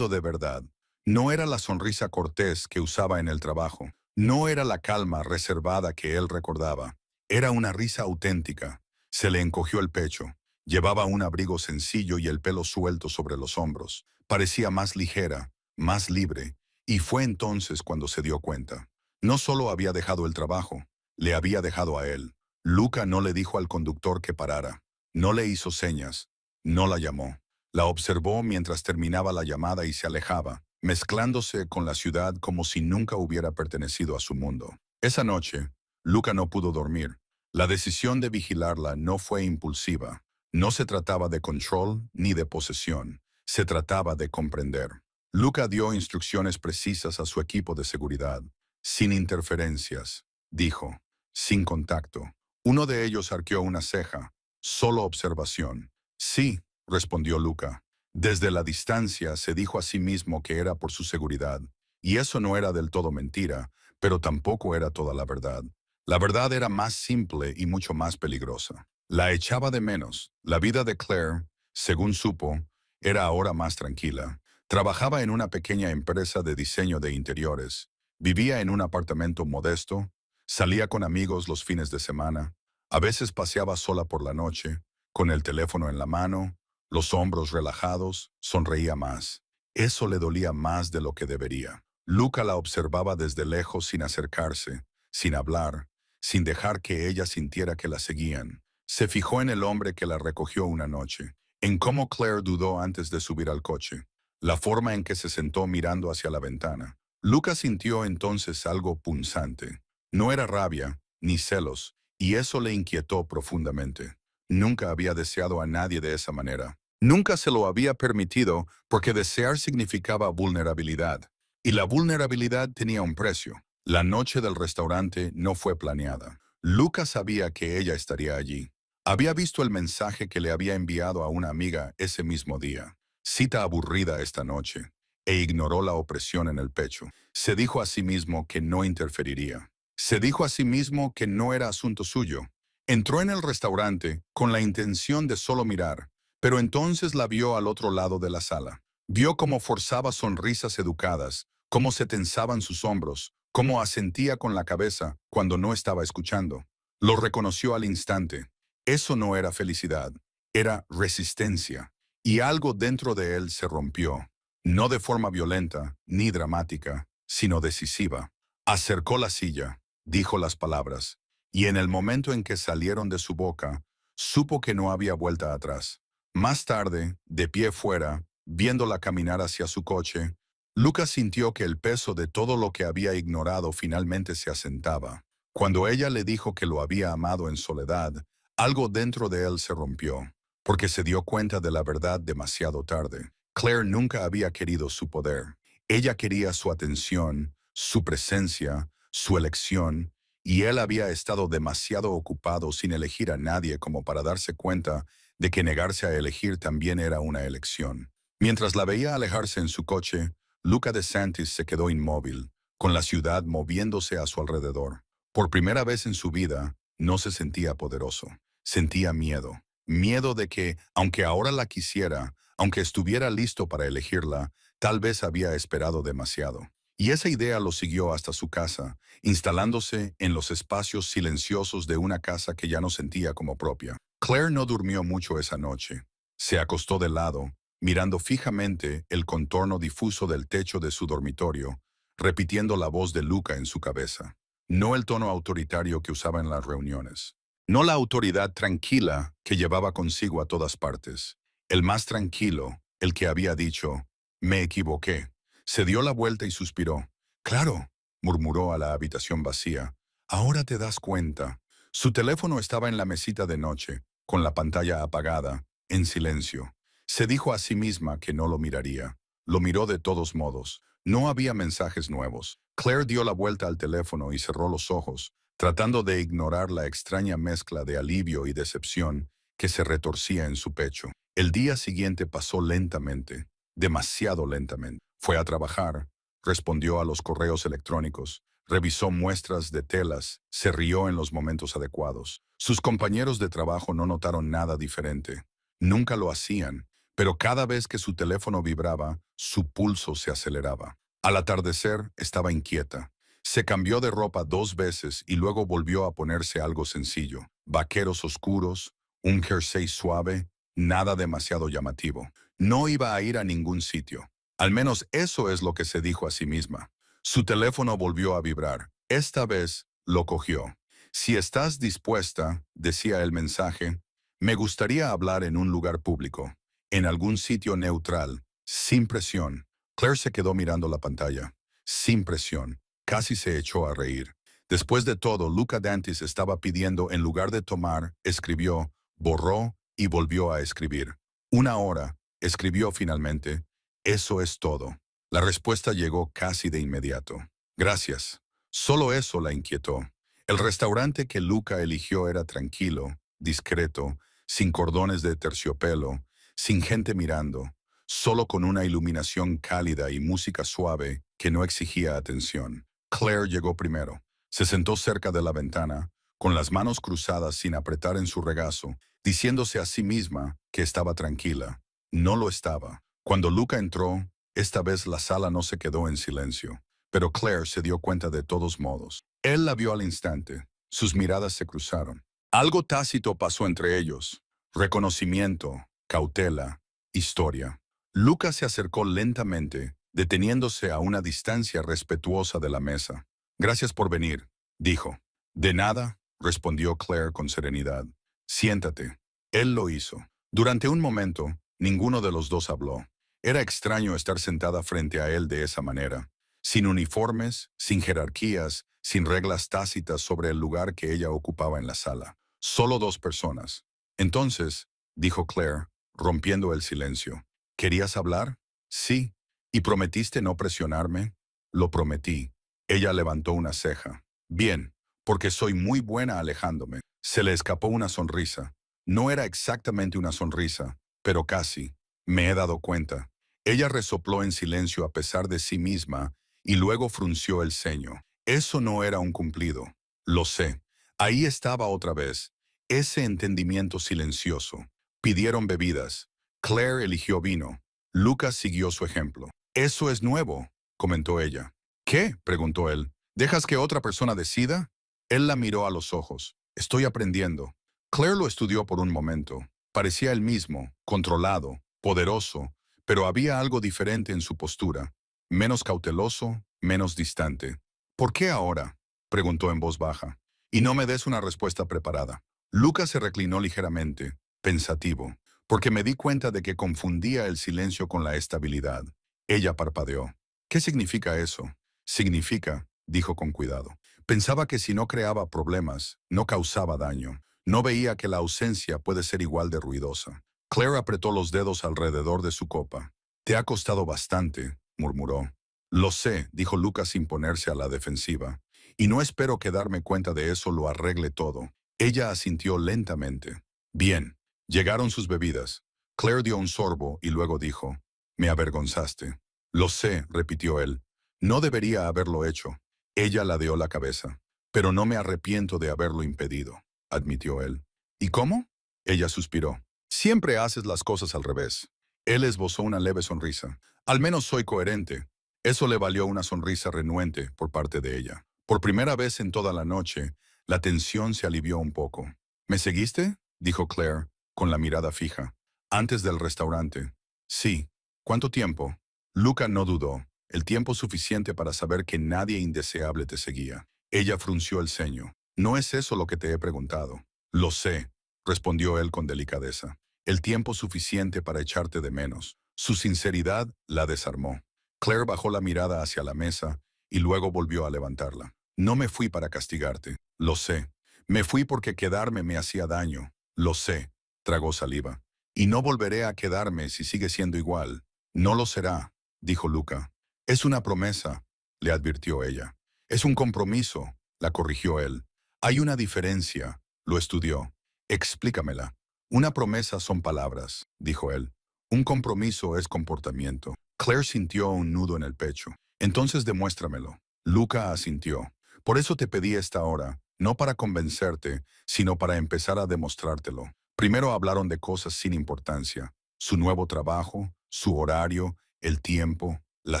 de verdad. No era la sonrisa cortés que usaba en el trabajo. No era la calma reservada que él recordaba. Era una risa auténtica. Se le encogió el pecho. Llevaba un abrigo sencillo y el pelo suelto sobre los hombros. Parecía más ligera, más libre, y fue entonces cuando se dio cuenta. No solo había dejado el trabajo, le había dejado a él. Luca no le dijo al conductor que parara. No le hizo señas. No la llamó. La observó mientras terminaba la llamada y se alejaba, mezclándose con la ciudad como si nunca hubiera pertenecido a su mundo. Esa noche, Luca no pudo dormir. La decisión de vigilarla no fue impulsiva. No se trataba de control ni de posesión. Se trataba de comprender. Luca dio instrucciones precisas a su equipo de seguridad. Sin interferencias, dijo. Sin contacto. Uno de ellos arqueó una ceja. Solo observación. Sí, respondió Luca. Desde la distancia se dijo a sí mismo que era por su seguridad. Y eso no era del todo mentira, pero tampoco era toda la verdad. La verdad era más simple y mucho más peligrosa. La echaba de menos. La vida de Claire, según supo, era ahora más tranquila. Trabajaba en una pequeña empresa de diseño de interiores. Vivía en un apartamento modesto. Salía con amigos los fines de semana. A veces paseaba sola por la noche, con el teléfono en la mano, los hombros relajados, sonreía más. Eso le dolía más de lo que debería. Luca la observaba desde lejos sin acercarse, sin hablar, sin dejar que ella sintiera que la seguían. Se fijó en el hombre que la recogió una noche, en cómo Claire dudó antes de subir al coche, la forma en que se sentó mirando hacia la ventana. Luca sintió entonces algo punzante. No era rabia, ni celos, y eso le inquietó profundamente. Nunca había deseado a nadie de esa manera. Nunca se lo había permitido porque desear significaba vulnerabilidad. Y la vulnerabilidad tenía un precio. La noche del restaurante no fue planeada. Luca sabía que ella estaría allí. Había visto el mensaje que le había enviado a una amiga ese mismo día. Cita aburrida esta noche, e ignoró la opresión en el pecho. Se dijo a sí mismo que no interferiría. Se dijo a sí mismo que no era asunto suyo. Entró en el restaurante con la intención de solo mirar, pero entonces la vio al otro lado de la sala. Vio cómo forzaba sonrisas educadas, cómo se tensaban sus hombros, cómo asentía con la cabeza cuando no estaba escuchando. Lo reconoció al instante. Eso no era felicidad, era resistencia, y algo dentro de él se rompió, no de forma violenta ni dramática, sino decisiva. Acercó la silla, dijo las palabras, y en el momento en que salieron de su boca, supo que no había vuelta atrás. Más tarde, de pie fuera, viéndola caminar hacia su coche, Lucas sintió que el peso de todo lo que había ignorado finalmente se asentaba. Cuando ella le dijo que lo había amado en soledad, algo dentro de él se rompió, porque se dio cuenta de la verdad demasiado tarde. Claire nunca había querido su poder. Ella quería su atención, su presencia, su elección, y él había estado demasiado ocupado sin elegir a nadie como para darse cuenta de que negarse a elegir también era una elección. Mientras la veía alejarse en su coche, Luca DeSantis se quedó inmóvil, con la ciudad moviéndose a su alrededor. Por primera vez en su vida, no se sentía poderoso. Sentía miedo. Miedo de que, aunque ahora la quisiera, aunque estuviera listo para elegirla, tal vez había esperado demasiado. Y esa idea lo siguió hasta su casa, instalándose en los espacios silenciosos de una casa que ya no sentía como propia. Claire no durmió mucho esa noche. Se acostó de lado, mirando fijamente el contorno difuso del techo de su dormitorio, repitiendo la voz de Luca en su cabeza. No el tono autoritario que usaba en las reuniones. No la autoridad tranquila que llevaba consigo a todas partes. El más tranquilo, el que había dicho, me equivoqué. Se dio la vuelta y suspiró. Claro, murmuró a la habitación vacía. Ahora te das cuenta. Su teléfono estaba en la mesita de noche, con la pantalla apagada, en silencio. Se dijo a sí misma que no lo miraría. Lo miró de todos modos. No había mensajes nuevos. Claire dio la vuelta al teléfono y cerró los ojos, tratando de ignorar la extraña mezcla de alivio y decepción que se retorcía en su pecho. El día siguiente pasó lentamente, demasiado lentamente. Fue a trabajar, respondió a los correos electrónicos, revisó muestras de telas, se rió en los momentos adecuados. Sus compañeros de trabajo no notaron nada diferente. Nunca lo hacían, pero cada vez que su teléfono vibraba, su pulso se aceleraba. Al atardecer, estaba inquieta. Se cambió de ropa 2 veces y luego volvió a ponerse algo sencillo. Vaqueros oscuros, un jersey suave, nada demasiado llamativo. No iba a ir a ningún sitio. Al menos eso es lo que se dijo a sí misma. Su teléfono volvió a vibrar. Esta vez lo cogió. Si estás dispuesta, decía el mensaje, me gustaría hablar en un lugar público, en algún sitio neutral, sin presión. Claire se quedó mirando la pantalla. Sin presión. Casi se echó a reír. Después de todo, Luca Dantis estaba pidiendo, en lugar de tomar, escribió, borró y volvió a escribir. 1 hora, escribió finalmente. Eso es todo. La respuesta llegó casi de inmediato. Gracias. Solo eso la inquietó. El restaurante que Luca eligió era tranquilo, discreto, sin cordones de terciopelo, sin gente mirando, solo con una iluminación cálida y música suave que no exigía atención. Claire llegó primero. Se sentó cerca de la ventana, con las manos cruzadas sin apretar en su regazo, diciéndose a sí misma que estaba tranquila. No lo estaba. Cuando Luca entró, esta vez la sala no se quedó en silencio, pero Claire se dio cuenta de todos modos. Él la vio al instante. Sus miradas se cruzaron. Algo tácito pasó entre ellos. Reconocimiento, cautela, historia. Luca se acercó lentamente, deteniéndose a una distancia respetuosa de la mesa. Gracias por venir, dijo. De nada, respondió Claire con serenidad. Siéntate. Él lo hizo. Durante un momento, ninguno de los dos habló. Era extraño estar sentada frente a él de esa manera, sin uniformes, sin jerarquías, sin reglas tácitas sobre el lugar que ella ocupaba en la sala. Solo 2 personas. Entonces, dijo Claire, rompiendo el silencio. ¿Querías hablar? Sí. ¿Y prometiste no presionarme? Lo prometí. Ella levantó una ceja. Bien, porque soy muy buena alejándome. Se le escapó una sonrisa. No era exactamente una sonrisa, pero casi. Me he dado cuenta. Ella resopló en silencio a pesar de sí misma y luego frunció el ceño. Eso no era un cumplido. Lo sé. Ahí estaba otra vez. Ese entendimiento silencioso. Pidieron bebidas. Claire eligió vino. Lucas siguió su ejemplo. Eso es nuevo, comentó ella. ¿Qué? Preguntó él. ¿Dejas que otra persona decida? Él la miró a los ojos. Estoy aprendiendo. Claire lo estudió por un momento. Parecía el mismo, controlado, poderoso, pero había algo diferente en su postura. Menos cauteloso, menos distante. ¿Por qué ahora? Preguntó en voz baja. Y no me des una respuesta preparada. Lucas se reclinó ligeramente, pensativo, porque me di cuenta de que confundía el silencio con la estabilidad. Ella parpadeó. ¿Qué significa eso? Significa, dijo con cuidado. Pensaba que si no creaba problemas, no causaba daño. No veía que la ausencia puede ser igual de ruidosa. Claire apretó los dedos alrededor de su copa. Te ha costado bastante, murmuró. Lo sé, dijo Lucas sin ponerse a la defensiva. Y no espero que darme cuenta de eso lo arregle todo. Ella asintió lentamente. Bien. Llegaron sus bebidas. Claire dio un sorbo y luego dijo, me avergonzaste. Lo sé, repitió él. No debería haberlo hecho. Ella ladeó la cabeza. Pero no me arrepiento de haberlo impedido, admitió él. ¿Y cómo? Ella suspiró. Siempre haces las cosas al revés. Él esbozó una leve sonrisa. Al menos soy coherente. Eso le valió una sonrisa renuente por parte de ella. Por primera vez en toda la noche, la tensión se alivió un poco. ¿Me seguiste? Dijo Claire, con la mirada fija. Antes del restaurante. Sí. ¿Cuánto tiempo? Luca no dudó. El tiempo suficiente para saber que nadie indeseable te seguía. Ella frunció el ceño. No es eso lo que te he preguntado. Lo sé, respondió él con delicadeza. El tiempo suficiente para echarte de menos. Su sinceridad la desarmó. Claire bajó la mirada hacia la mesa y luego volvió a levantarla. No me fui para castigarte. Lo sé. Me fui porque quedarme me hacía daño. Lo sé. Tragó saliva. Y no volveré a quedarme si sigue siendo igual. No lo será, dijo Luca. Es una promesa, le advirtió ella. Es un compromiso, la corrigió él. Hay una diferencia, lo estudió. Explícamela. Una promesa son palabras, dijo él. Un compromiso es comportamiento. Claire sintió un nudo en el pecho. Entonces demuéstramelo. Luca asintió. Por eso te pedí esta hora, no para convencerte, sino para empezar a demostrártelo. Primero hablaron de cosas sin importancia. Su nuevo trabajo, su horario, el tiempo, la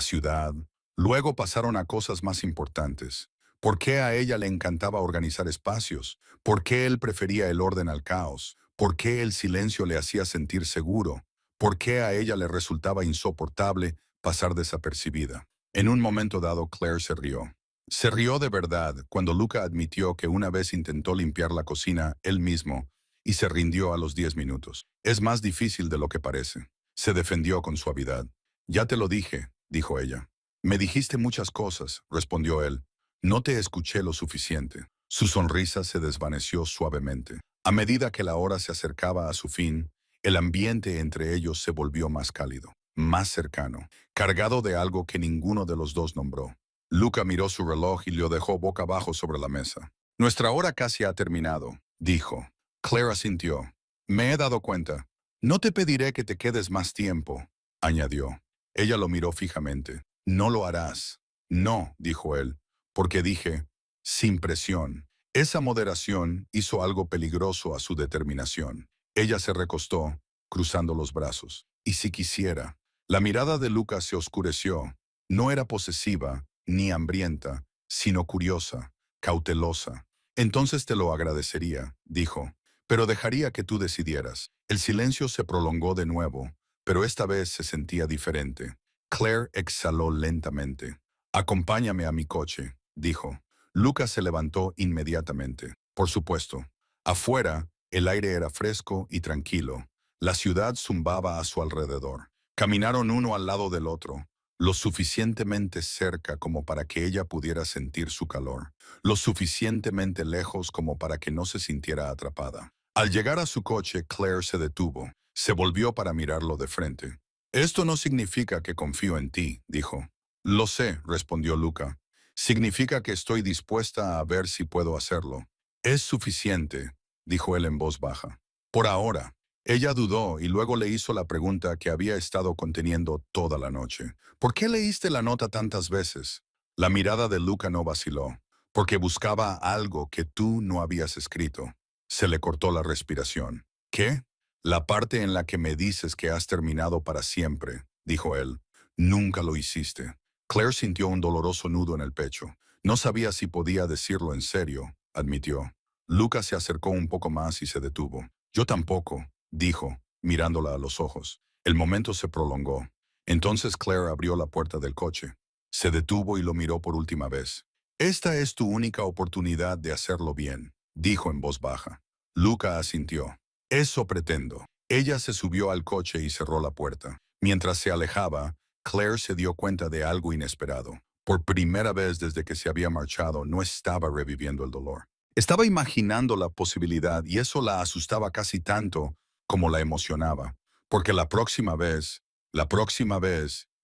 ciudad. Luego pasaron a cosas más importantes. ¿Por qué a ella le encantaba organizar espacios? ¿Por qué él prefería el orden al caos? ¿Por qué el silencio le hacía sentir seguro? ¿Por qué a ella le resultaba insoportable pasar desapercibida? En un momento dado, Claire se rió. Se rió de verdad cuando Luca admitió que una vez intentó limpiar la cocina él mismo y se rindió a los 10 minutos. Es más difícil de lo que parece. Se defendió con suavidad. Ya te lo dije, dijo ella. Me dijiste muchas cosas, respondió él. No te escuché lo suficiente. Su sonrisa se desvaneció suavemente. A medida que la hora se acercaba a su fin, el ambiente entre ellos se volvió más cálido, más cercano, cargado de algo que ninguno de los dos nombró. Luca miró su reloj y lo dejó boca abajo sobre la mesa. Nuestra hora casi ha terminado, dijo. Claire asintió. Me he dado cuenta. No te pediré que te quedes más tiempo, añadió. Ella lo miró fijamente. No lo harás. No, dijo él, porque dije, sin presión. Esa moderación hizo algo peligroso a su determinación. Ella se recostó, cruzando los brazos. Y si quisiera. La mirada de Lucas se oscureció. No era posesiva, ni hambrienta, sino curiosa, cautelosa. Entonces te lo agradecería, dijo, pero dejaría que tú decidieras. El silencio se prolongó de nuevo, pero esta vez se sentía diferente. Claire exhaló lentamente. Acompáñame a mi coche, dijo. Lucas se levantó inmediatamente. Por supuesto. Afuera, el aire era fresco y tranquilo. La ciudad zumbaba a su alrededor. Caminaron uno al lado del otro, lo suficientemente cerca como para que ella pudiera sentir su calor, lo suficientemente lejos como para que no se sintiera atrapada. Al llegar a su coche, Claire se detuvo. Se volvió para mirarlo de frente. Esto no significa que confío en ti, dijo. Lo sé, respondió Luca. Significa que estoy dispuesta a ver si puedo hacerlo. Es suficiente, dijo él en voz baja. Por ahora. Ella dudó y luego le hizo la pregunta que había estado conteniendo toda la noche. ¿Por qué leíste la nota tantas veces? La mirada de Luca no vaciló, porque buscaba algo que tú no habías escrito. Se le cortó la respiración. ¿Qué? La parte en la que me dices que has terminado para siempre, dijo él. Nunca lo hiciste. Claire sintió un doloroso nudo en el pecho. No sabía si podía decirlo en serio, admitió. Luca se acercó un poco más y se detuvo. Yo tampoco, dijo, mirándola a los ojos. El momento se prolongó. Entonces Claire abrió la puerta del coche. Se detuvo y lo miró por última vez. Esta es tu única oportunidad de hacerlo bien, dijo en voz baja. Luca asintió. Eso pretendo. Ella se subió al coche y cerró la puerta. Mientras se alejaba, Claire se dio cuenta de algo inesperado. Por primera vez desde que se había marchado, no estaba reviviendo el dolor. Estaba imaginando la posibilidad y eso la asustaba casi tanto como la emocionaba, porque la próxima vez,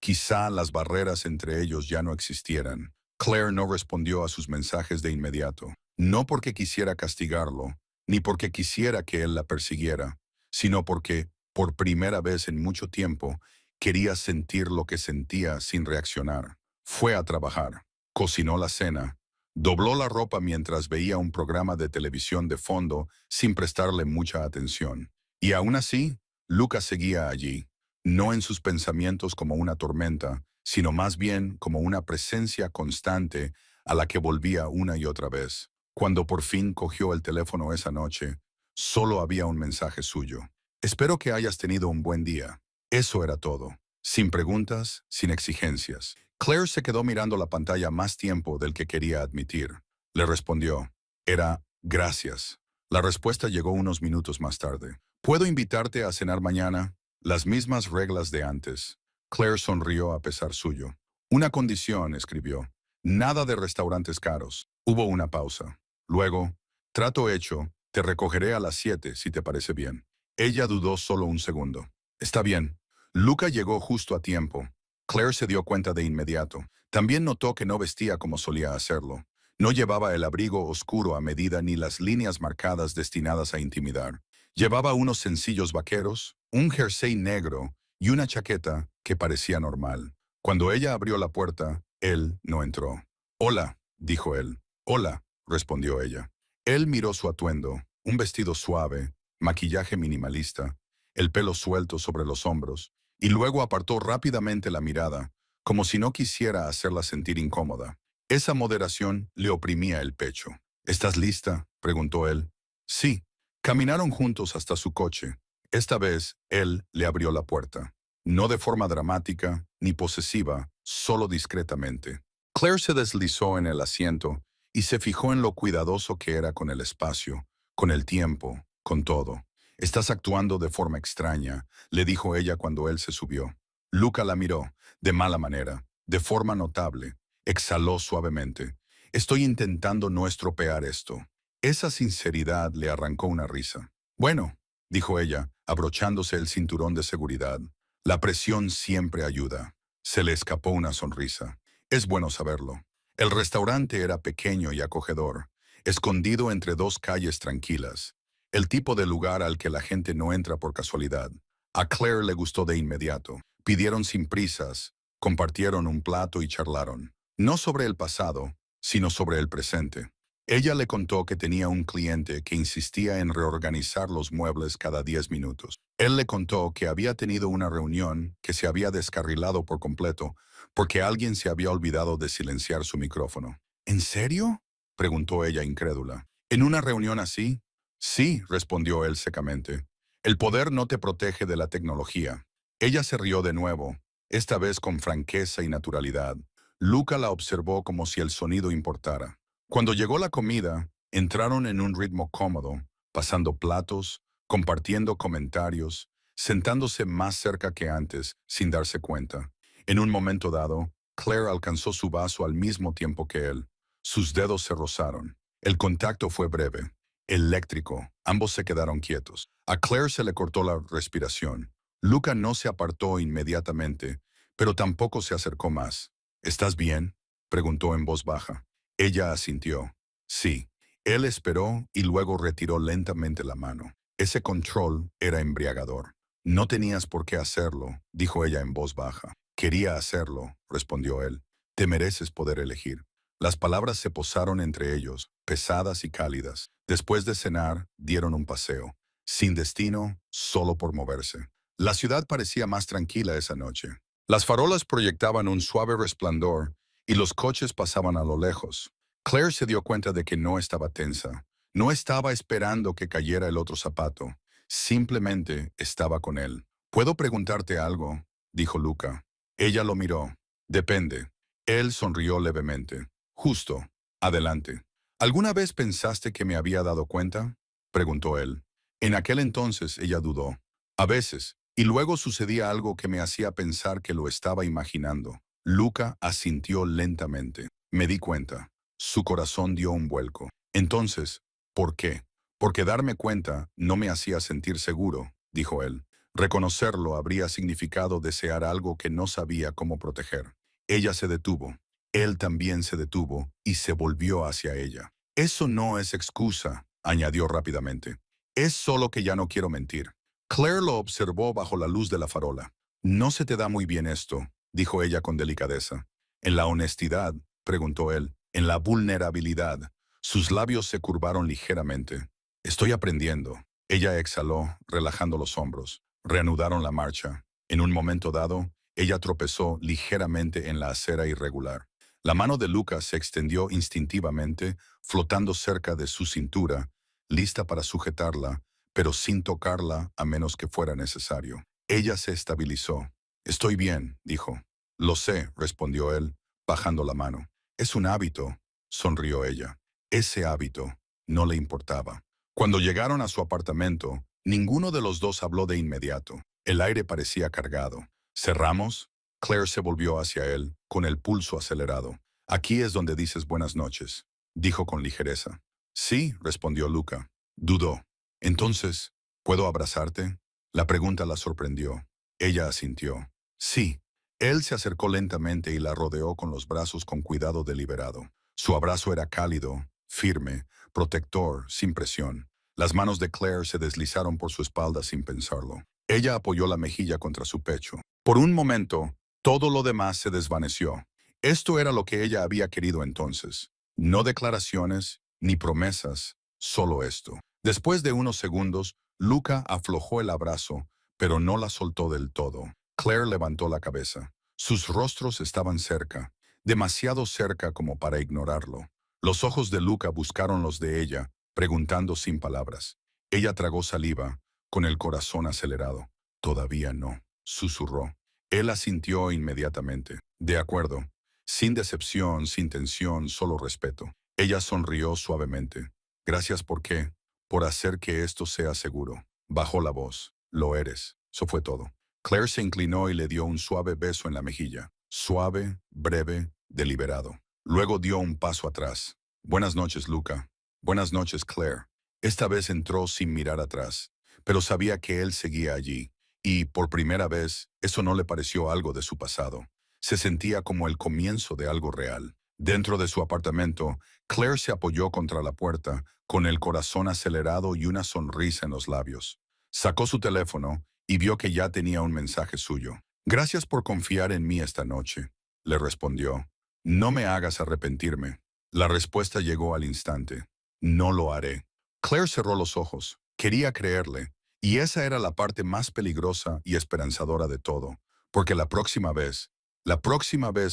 quizá las barreras entre ellos ya no existieran. Claire no respondió a sus mensajes de inmediato, no porque quisiera castigarlo, ni porque quisiera que él la persiguiera, sino porque, por primera vez en mucho tiempo, quería sentir lo que sentía sin reaccionar. Fue a trabajar, cocinó la cena, dobló la ropa mientras veía un programa de televisión de fondo sin prestarle mucha atención. Y aún así, Lucas seguía allí, no en sus pensamientos como una tormenta, sino más bien como una presencia constante a la que volvía una y otra vez. Cuando por fin cogió el teléfono esa noche, solo había un mensaje suyo. Espero que hayas tenido un buen día. Eso era todo. Sin preguntas, sin exigencias. Claire se quedó mirando la pantalla más tiempo del que quería admitir. Le respondió. Era gracias. La respuesta llegó unos minutos más tarde. ¿Puedo invitarte a cenar mañana? Las mismas reglas de antes. Claire sonrió a pesar suyo. Una condición, escribió. Nada de restaurantes caros. Hubo una pausa. Luego, trato hecho, te recogeré a las 7 si te parece bien. Ella dudó solo un segundo. Está bien. Luca llegó justo a tiempo. Claire se dio cuenta de inmediato. También notó que no vestía como solía hacerlo. No llevaba el abrigo oscuro a medida ni las líneas marcadas destinadas a intimidar. Llevaba unos sencillos vaqueros, un jersey negro y una chaqueta que parecía normal. Cuando ella abrió la puerta, él no entró. Hola, dijo él. Hola, respondió ella. Él miró su atuendo, un vestido suave, maquillaje minimalista, el pelo suelto sobre los hombros, y luego apartó rápidamente la mirada, como si no quisiera hacerla sentir incómoda. Esa moderación le oprimía el pecho. ¿Estás lista?, preguntó él. Sí. Caminaron juntos hasta su coche. Esta vez, él le abrió la puerta. No de forma dramática ni posesiva, solo discretamente. Claire se deslizó en el asiento y se fijó en lo cuidadoso que era con el espacio, con el tiempo, con todo. Estás actuando de forma extraña, le dijo ella cuando él se subió. Luca la miró, de mala manera, de forma notable. Exhaló suavemente. Estoy intentando no estropear esto. Esa sinceridad le arrancó una risa. Bueno, dijo ella, abrochándose el cinturón de seguridad. La presión siempre ayuda. Se le escapó una sonrisa. Es bueno saberlo. El restaurante era pequeño y acogedor, escondido entre dos calles tranquilas. El tipo de lugar al que la gente no entra por casualidad. A Claire le gustó de inmediato. Pidieron sin prisas, compartieron un plato y charlaron. No sobre el pasado, sino sobre el presente. Ella le contó que tenía un cliente que insistía en reorganizar los muebles cada 10 minutos. Él le contó que había tenido una reunión que se había descarrilado por completo porque alguien se había olvidado de silenciar su micrófono. ¿En serio?, preguntó ella incrédula. ¿En una reunión así? Sí, respondió él secamente. El poder no te protege de la tecnología. Ella se rió de nuevo, esta vez con franqueza y naturalidad. Luca la observó como si el sonido importara. Cuando llegó la comida, entraron en un ritmo cómodo, pasando platos, compartiendo comentarios, sentándose más cerca que antes, sin darse cuenta. En un momento dado, Claire alcanzó su vaso al mismo tiempo que él. Sus dedos se rozaron. El contacto fue breve, eléctrico. Ambos se quedaron quietos. A Claire se le cortó la respiración. Luca no se apartó inmediatamente, pero tampoco se acercó más. ¿Estás bien?, preguntó en voz baja. Ella asintió. Sí. Él esperó y luego retiró lentamente la mano. Ese control era embriagador. No tenías por qué hacerlo, dijo ella en voz baja. Quería hacerlo, respondió él. Te mereces poder elegir. Las palabras se posaron entre ellos, pesadas y cálidas. Después de cenar, dieron un paseo. Sin destino, solo por moverse. La ciudad parecía más tranquila esa noche. Las farolas proyectaban un suave resplandor y los coches pasaban a lo lejos. Claire se dio cuenta de que no estaba tensa. No estaba esperando que cayera el otro zapato. Simplemente estaba con él. ¿Puedo preguntarte algo?, dijo Luca. Ella lo miró. Depende. Él sonrió levemente. Justo. Adelante. ¿Alguna vez pensaste que me había dado cuenta?, preguntó él. En aquel entonces ella dudó. A veces. Y luego sucedía algo que me hacía pensar que lo estaba imaginando. Luca asintió lentamente. Me di cuenta. Su corazón dio un vuelco. Entonces, ¿por qué? Porque darme cuenta no me hacía sentir seguro, dijo él. Reconocerlo habría significado desear algo que no sabía cómo proteger. Ella se detuvo. Él también se detuvo y se volvió hacia ella. Eso no es excusa, añadió rápidamente. Es solo que ya no quiero mentir. Claire lo observó bajo la luz de la farola. No se te da muy bien esto, dijo ella con delicadeza. ¿En la honestidad?, preguntó él. En la vulnerabilidad. Sus labios se curvaron ligeramente. Estoy aprendiendo. Ella exhaló, relajando los hombros. Reanudaron la marcha. En un momento dado, ella tropezó ligeramente en la acera irregular. La mano de Lucas se extendió instintivamente, flotando cerca de su cintura, lista para sujetarla, pero sin tocarla a menos que fuera necesario. Ella se estabilizó. Estoy bien, dijo. Lo sé, respondió él, bajando la mano. Es un hábito, sonrió ella. Ese hábito no le importaba. Cuando llegaron a su apartamento, ninguno de los dos habló de inmediato. El aire parecía cargado. ¿Cerramos? Claire se volvió hacia él, con el pulso acelerado. Aquí es donde dices buenas noches, dijo con ligereza. Sí, respondió Luca. Dudó. Entonces, ¿puedo abrazarte? La pregunta la sorprendió. Ella asintió. Sí. Él se acercó lentamente y la rodeó con los brazos con cuidado deliberado. Su abrazo era cálido, firme, protector, sin presión. Las manos de Claire se deslizaron por su espalda sin pensarlo. Ella apoyó la mejilla contra su pecho. Por un momento, todo lo demás se desvaneció. Esto era lo que ella había querido entonces. No declaraciones, ni promesas, solo esto. Después de unos segundos, Luca aflojó el abrazo, pero no la soltó del todo. Claire levantó la cabeza. Sus rostros estaban cerca, demasiado cerca como para ignorarlo. Los ojos de Luca buscaron los de ella, preguntando sin palabras. Ella tragó saliva, con el corazón acelerado. Todavía no, susurró. Él asintió inmediatamente. De acuerdo. Sin decepción, sin tensión, solo respeto. Ella sonrió suavemente. Gracias por qué. Por hacer que esto sea seguro. Bajó la voz. Lo eres. Eso fue todo. Claire se inclinó y le dio un suave beso en la mejilla. Suave, breve, deliberado. Luego dio un paso atrás. Buenas noches, Luca. Buenas noches, Claire. Esta vez entró sin mirar atrás, pero sabía que él seguía allí, y, por primera vez, eso no le pareció algo de su pasado. Se sentía como el comienzo de algo real. Dentro de su apartamento, Claire se apoyó contra la puerta, con el corazón acelerado y una sonrisa en los labios. Sacó su teléfono y vio que ya tenía un mensaje suyo. Gracias por confiar en mí esta noche, le respondió. No me hagas arrepentirme. La respuesta llegó al instante. No lo haré. Claire cerró los ojos. Quería creerle. Y esa era la parte más peligrosa y esperanzadora de todo. Porque la próxima vez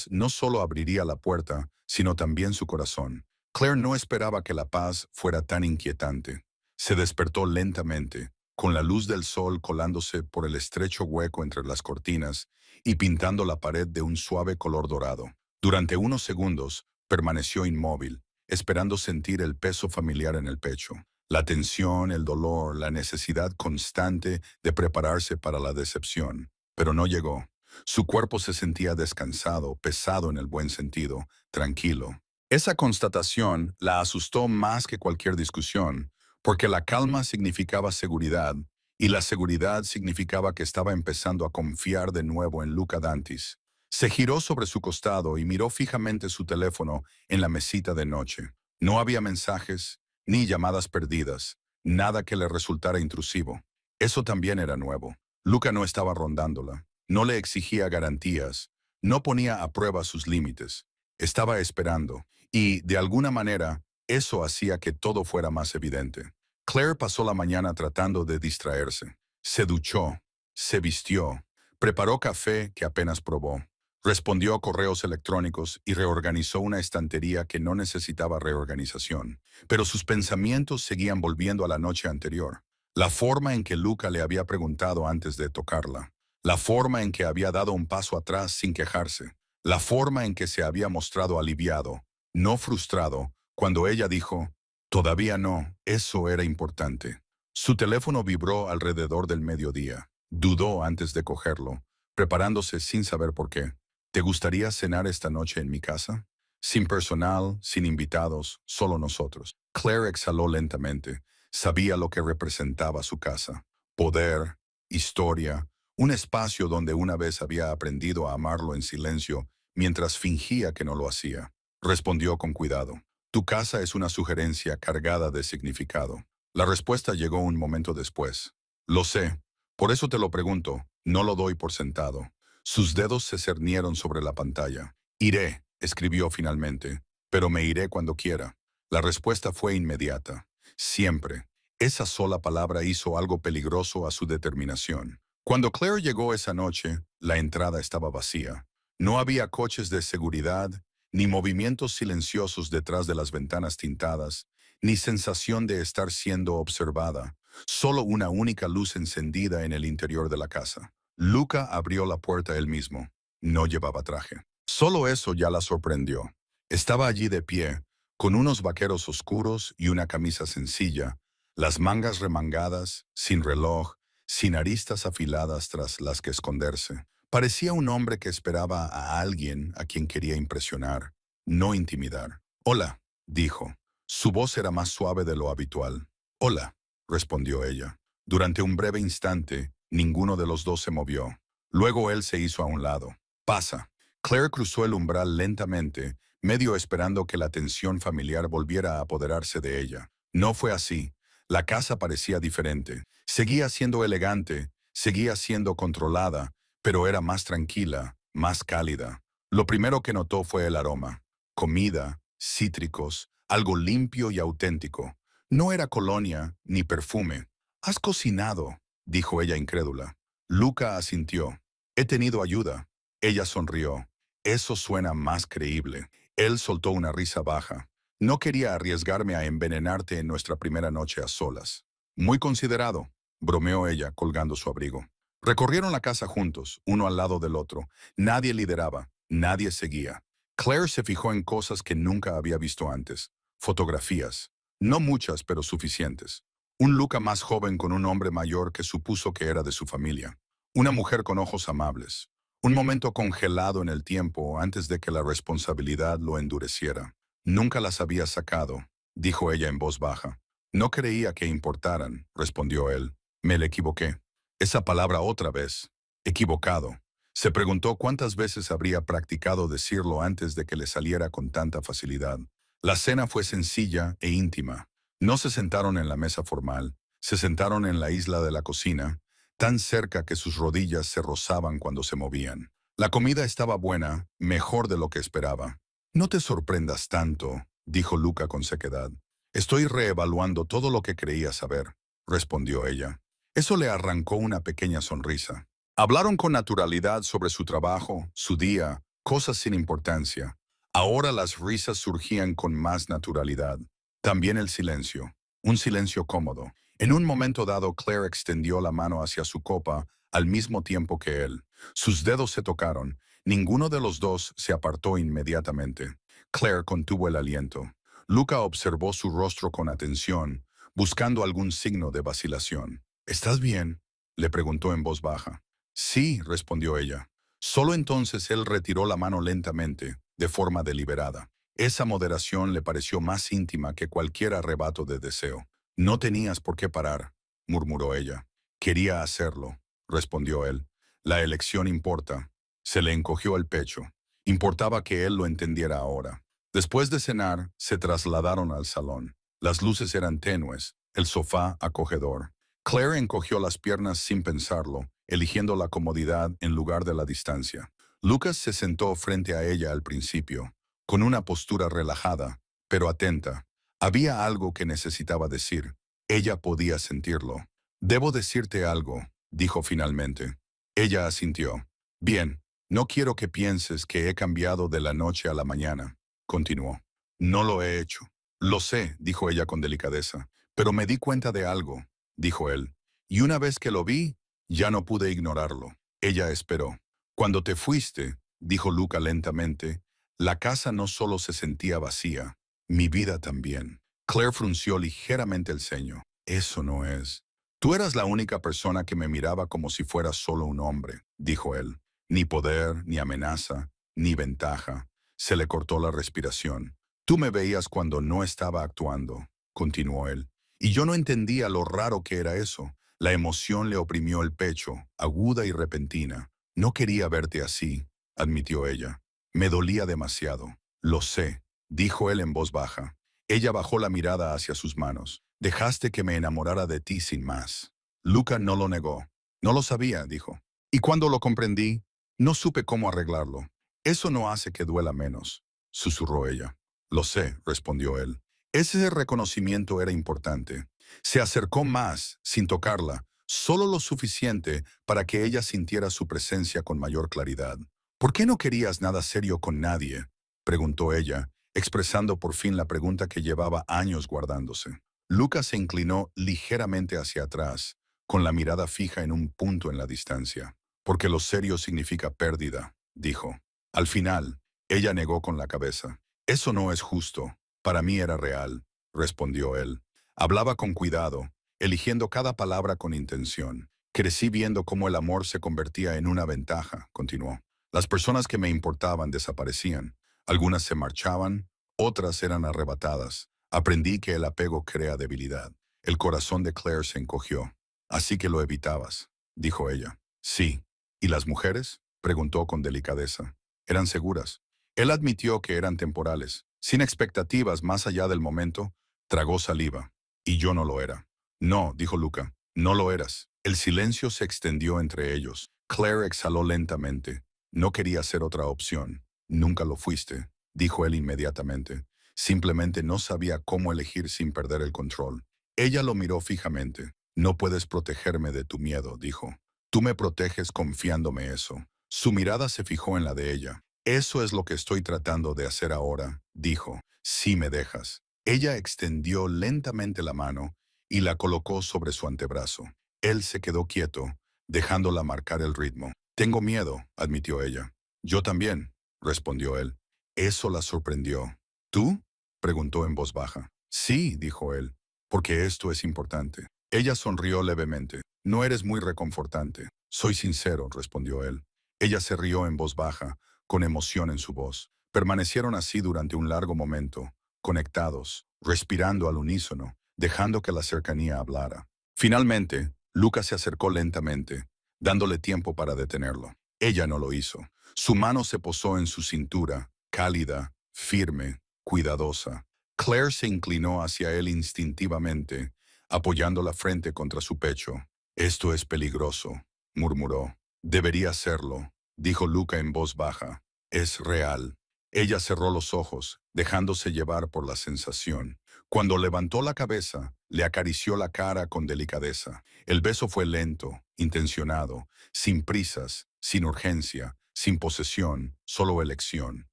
no solo abriría la puerta, sino también su corazón. Claire no esperaba que la paz fuera tan inquietante. Se despertó lentamente, con la luz del sol colándose por el estrecho hueco entre las cortinas y pintando la pared de un suave color dorado. Durante unos segundos, permaneció inmóvil, esperando sentir el peso familiar en el pecho. La tensión, el dolor, la necesidad constante de prepararse para la decepción. Pero no llegó. Su cuerpo se sentía descansado, pesado en el buen sentido, tranquilo. Esa constatación la asustó más que cualquier discusión, porque la calma significaba seguridad, y la seguridad significaba que estaba empezando a confiar de nuevo en Luca Dantis. Se giró sobre su costado y miró fijamente su teléfono en la mesita de noche. No había mensajes, ni llamadas perdidas, Nada que le resultara intrusivo. Eso también era nuevo. Luca no estaba rondándola. No le exigía garantías. No ponía a prueba sus límites. Estaba esperando. Y, de alguna manera, eso hacía que todo fuera más evidente. Claire pasó la mañana tratando de distraerse. Se duchó, se vistió, preparó café que apenas probó, respondió a correos electrónicos y reorganizó una estantería que no necesitaba reorganización. Pero sus pensamientos seguían volviendo a la noche anterior. La forma en que Luca le había preguntado antes de tocarla. La forma en que había dado un paso atrás sin quejarse. La forma en que se había mostrado aliviado, no frustrado, cuando ella dijo, todavía no, eso era importante. Su teléfono vibró alrededor del mediodía. Dudó antes de cogerlo, preparándose sin saber por qué. ¿Te gustaría cenar esta noche en mi casa? Sin personal, sin invitados, solo nosotros. Claire exhaló lentamente. Sabía lo que representaba su casa. Poder, historia, un espacio donde una vez había aprendido a amarlo en silencio mientras fingía que no lo hacía. Respondió con cuidado. Tu casa es una sugerencia cargada de significado. La respuesta llegó un momento después. Lo sé. Por eso te lo pregunto. No lo doy por sentado. Sus dedos se cernieron sobre la pantalla. Iré, escribió finalmente, pero me iré cuando quiera. La respuesta fue inmediata. Siempre. Esa sola palabra hizo algo peligroso a su determinación. Cuando Claire llegó esa noche, la entrada estaba vacía. No había coches de seguridad, ni movimientos silenciosos detrás de las ventanas tintadas, ni sensación de estar siendo observada, solo una única luz encendida en el interior de la casa. Luca abrió la puerta él mismo. No llevaba traje. Solo eso ya la sorprendió. Estaba allí de pie, con unos vaqueros oscuros y una camisa sencilla, las mangas remangadas, sin reloj, sin aristas afiladas tras las que esconderse. Parecía un hombre que esperaba a alguien a quien quería impresionar, no intimidar. Hola, dijo. Su voz era más suave de lo habitual. Hola, respondió ella. Durante un breve instante, ninguno de los dos se movió. Luego él se hizo a un lado. Pasa. Claire cruzó el umbral lentamente, medio esperando que la tensión familiar volviera a apoderarse de ella. No fue así. La casa parecía diferente. Seguía siendo elegante, seguía siendo controlada, pero era más tranquila, más cálida. Lo primero que notó fue el aroma. Comida, cítricos, algo limpio y auténtico. No era colonia ni perfume. «¿Has cocinado?», dijo ella incrédula. Luca asintió. «He tenido ayuda». Ella sonrió. «Eso suena más creíble». Él soltó una risa baja. «No quería arriesgarme a envenenarte en nuestra primera noche a solas». «Muy considerado», bromeó ella, colgando su abrigo. Recorrieron la casa juntos, uno al lado del otro. Nadie lideraba, nadie seguía. Claire se fijó en cosas que nunca había visto antes. Fotografías. No muchas, pero suficientes. Un Luca más joven con un hombre mayor que supuso que era de su familia. Una mujer con ojos amables. Un momento congelado en el tiempo antes de que la responsabilidad lo endureciera. «Nunca las había sacado», dijo ella en voz baja. «No creía que importaran», respondió él. «Me le equivoqué». Esa palabra otra vez. Equivocado. Se preguntó cuántas veces habría practicado decirlo antes de que le saliera con tanta facilidad. La cena fue sencilla e íntima. No se sentaron en la mesa formal, se sentaron en la isla de la cocina, tan cerca que sus rodillas se rozaban cuando se movían. La comida estaba buena, mejor de lo que esperaba. «No te sorprendas tanto», dijo Luca con sequedad. «Estoy reevaluando todo lo que creía saber», respondió ella. Eso le arrancó una pequeña sonrisa. Hablaron con naturalidad sobre su trabajo, su día, cosas sin importancia. Ahora las risas surgían con más naturalidad. También el silencio. Un silencio cómodo. En un momento dado, Claire extendió la mano hacia su copa al mismo tiempo que él. Sus dedos se tocaron. Ninguno de los dos se apartó inmediatamente. Claire contuvo el aliento. Luca observó su rostro con atención, buscando algún signo de vacilación. «¿Estás bien?», le preguntó en voz baja. «Sí», respondió ella. Solo entonces él retiró la mano lentamente, de forma deliberada. Esa moderación le pareció más íntima que cualquier arrebato de deseo. «No tenías por qué parar», murmuró ella. «Quería hacerlo», respondió él. «La elección importa». Se le encogió el pecho. Importaba que él lo entendiera ahora. Después de cenar, se trasladaron al salón. Las luces eran tenues, el sofá acogedor. Claire encogió las piernas sin pensarlo, eligiendo la comodidad en lugar de la distancia. Lucas se sentó frente a ella al principio, con una postura relajada, pero atenta. Había algo que necesitaba decir. Ella podía sentirlo. «Debo decirte algo», dijo finalmente. Ella asintió. «Bien, no quiero que pienses que he cambiado de la noche a la mañana», continuó. «No lo he hecho». «Lo sé», dijo ella con delicadeza. «Pero me di cuenta de algo», dijo él. «Y una vez que lo vi, ya no pude ignorarlo». Ella esperó. «Cuando te fuiste», dijo Luca lentamente, «la casa no solo se sentía vacía, mi vida también». Claire frunció ligeramente el ceño. «Eso no es». «Tú eras la única persona que me miraba como si fuera solo un hombre», dijo él. «Ni poder, ni amenaza, ni ventaja». Se le cortó la respiración. «Tú me veías cuando no estaba actuando», continuó él. «Y yo no entendía lo raro que era eso». La emoción le oprimió el pecho, aguda y repentina. «No quería verte así», admitió ella. «Me dolía demasiado». «Lo sé», dijo él en voz baja. Ella bajó la mirada hacia sus manos. «Dejaste que me enamorara de ti sin más». Luca no lo negó. «No lo sabía», dijo. «Y cuando lo comprendí, no supe cómo arreglarlo». «Eso no hace que duela menos», susurró ella. «Lo sé», respondió él. Ese reconocimiento era importante. Se acercó más, sin tocarla, solo lo suficiente para que ella sintiera su presencia con mayor claridad. «¿Por qué no querías nada serio con nadie?», preguntó ella, expresando por fin la pregunta que llevaba años guardándose. Lucas se inclinó ligeramente hacia atrás, con la mirada fija en un punto en la distancia. «Porque lo serio significa pérdida», dijo. Al final, ella negó con la cabeza. «Eso no es justo. Para mí era real», respondió él. Hablaba con cuidado, eligiendo cada palabra con intención. «Crecí viendo cómo el amor se convertía en una ventaja», continuó. «Las personas que me importaban desaparecían. Algunas se marchaban, otras eran arrebatadas. Aprendí que el apego crea debilidad». El corazón de Claire se encogió. «Así que lo evitabas», dijo ella. «Sí». «¿Y las mujeres?», preguntó con delicadeza. «Eran seguras». Él admitió que eran temporales, sin expectativas más allá del momento. Tragó saliva. «Y yo no lo era». «No», dijo Luca, «no lo eras». El silencio se extendió entre ellos. Claire exhaló lentamente. «No quería ser otra opción». «Nunca lo fuiste», dijo él inmediatamente. «Simplemente no sabía cómo elegir sin perder el control». Ella lo miró fijamente. «No puedes protegerme de tu miedo», dijo. «Tú me proteges confiándome eso». Su mirada se fijó en la de ella. «Eso es lo que estoy tratando de hacer ahora», dijo. «Si me dejas». Ella extendió lentamente la mano y la colocó sobre su antebrazo. Él se quedó quieto, dejándola marcar el ritmo. «Tengo miedo», admitió ella. «Yo también», respondió él. Eso la sorprendió. «¿Tú?», preguntó en voz baja. «Sí», dijo él, «porque esto es importante». Ella sonrió levemente. «No eres muy reconfortante». «Soy sincero», respondió él. Ella se rió en voz baja, con emoción en su voz. Permanecieron así durante un largo momento, conectados, respirando al unísono, dejando que la cercanía hablara. Finalmente, Lucas se acercó lentamente, dándole tiempo para detenerlo. Ella no lo hizo. Su mano se posó en su cintura, cálida, firme, cuidadosa. Claire se inclinó hacia él instintivamente, apoyando la frente contra su pecho. «Esto es peligroso», murmuró. «Debería serlo», dijo Luca en voz baja. «Es real». Ella cerró los ojos, dejándose llevar por la sensación. Cuando levantó la cabeza, le acarició la cara con delicadeza. El beso fue lento, intencionado, sin prisas, sin urgencia, sin posesión, solo elección.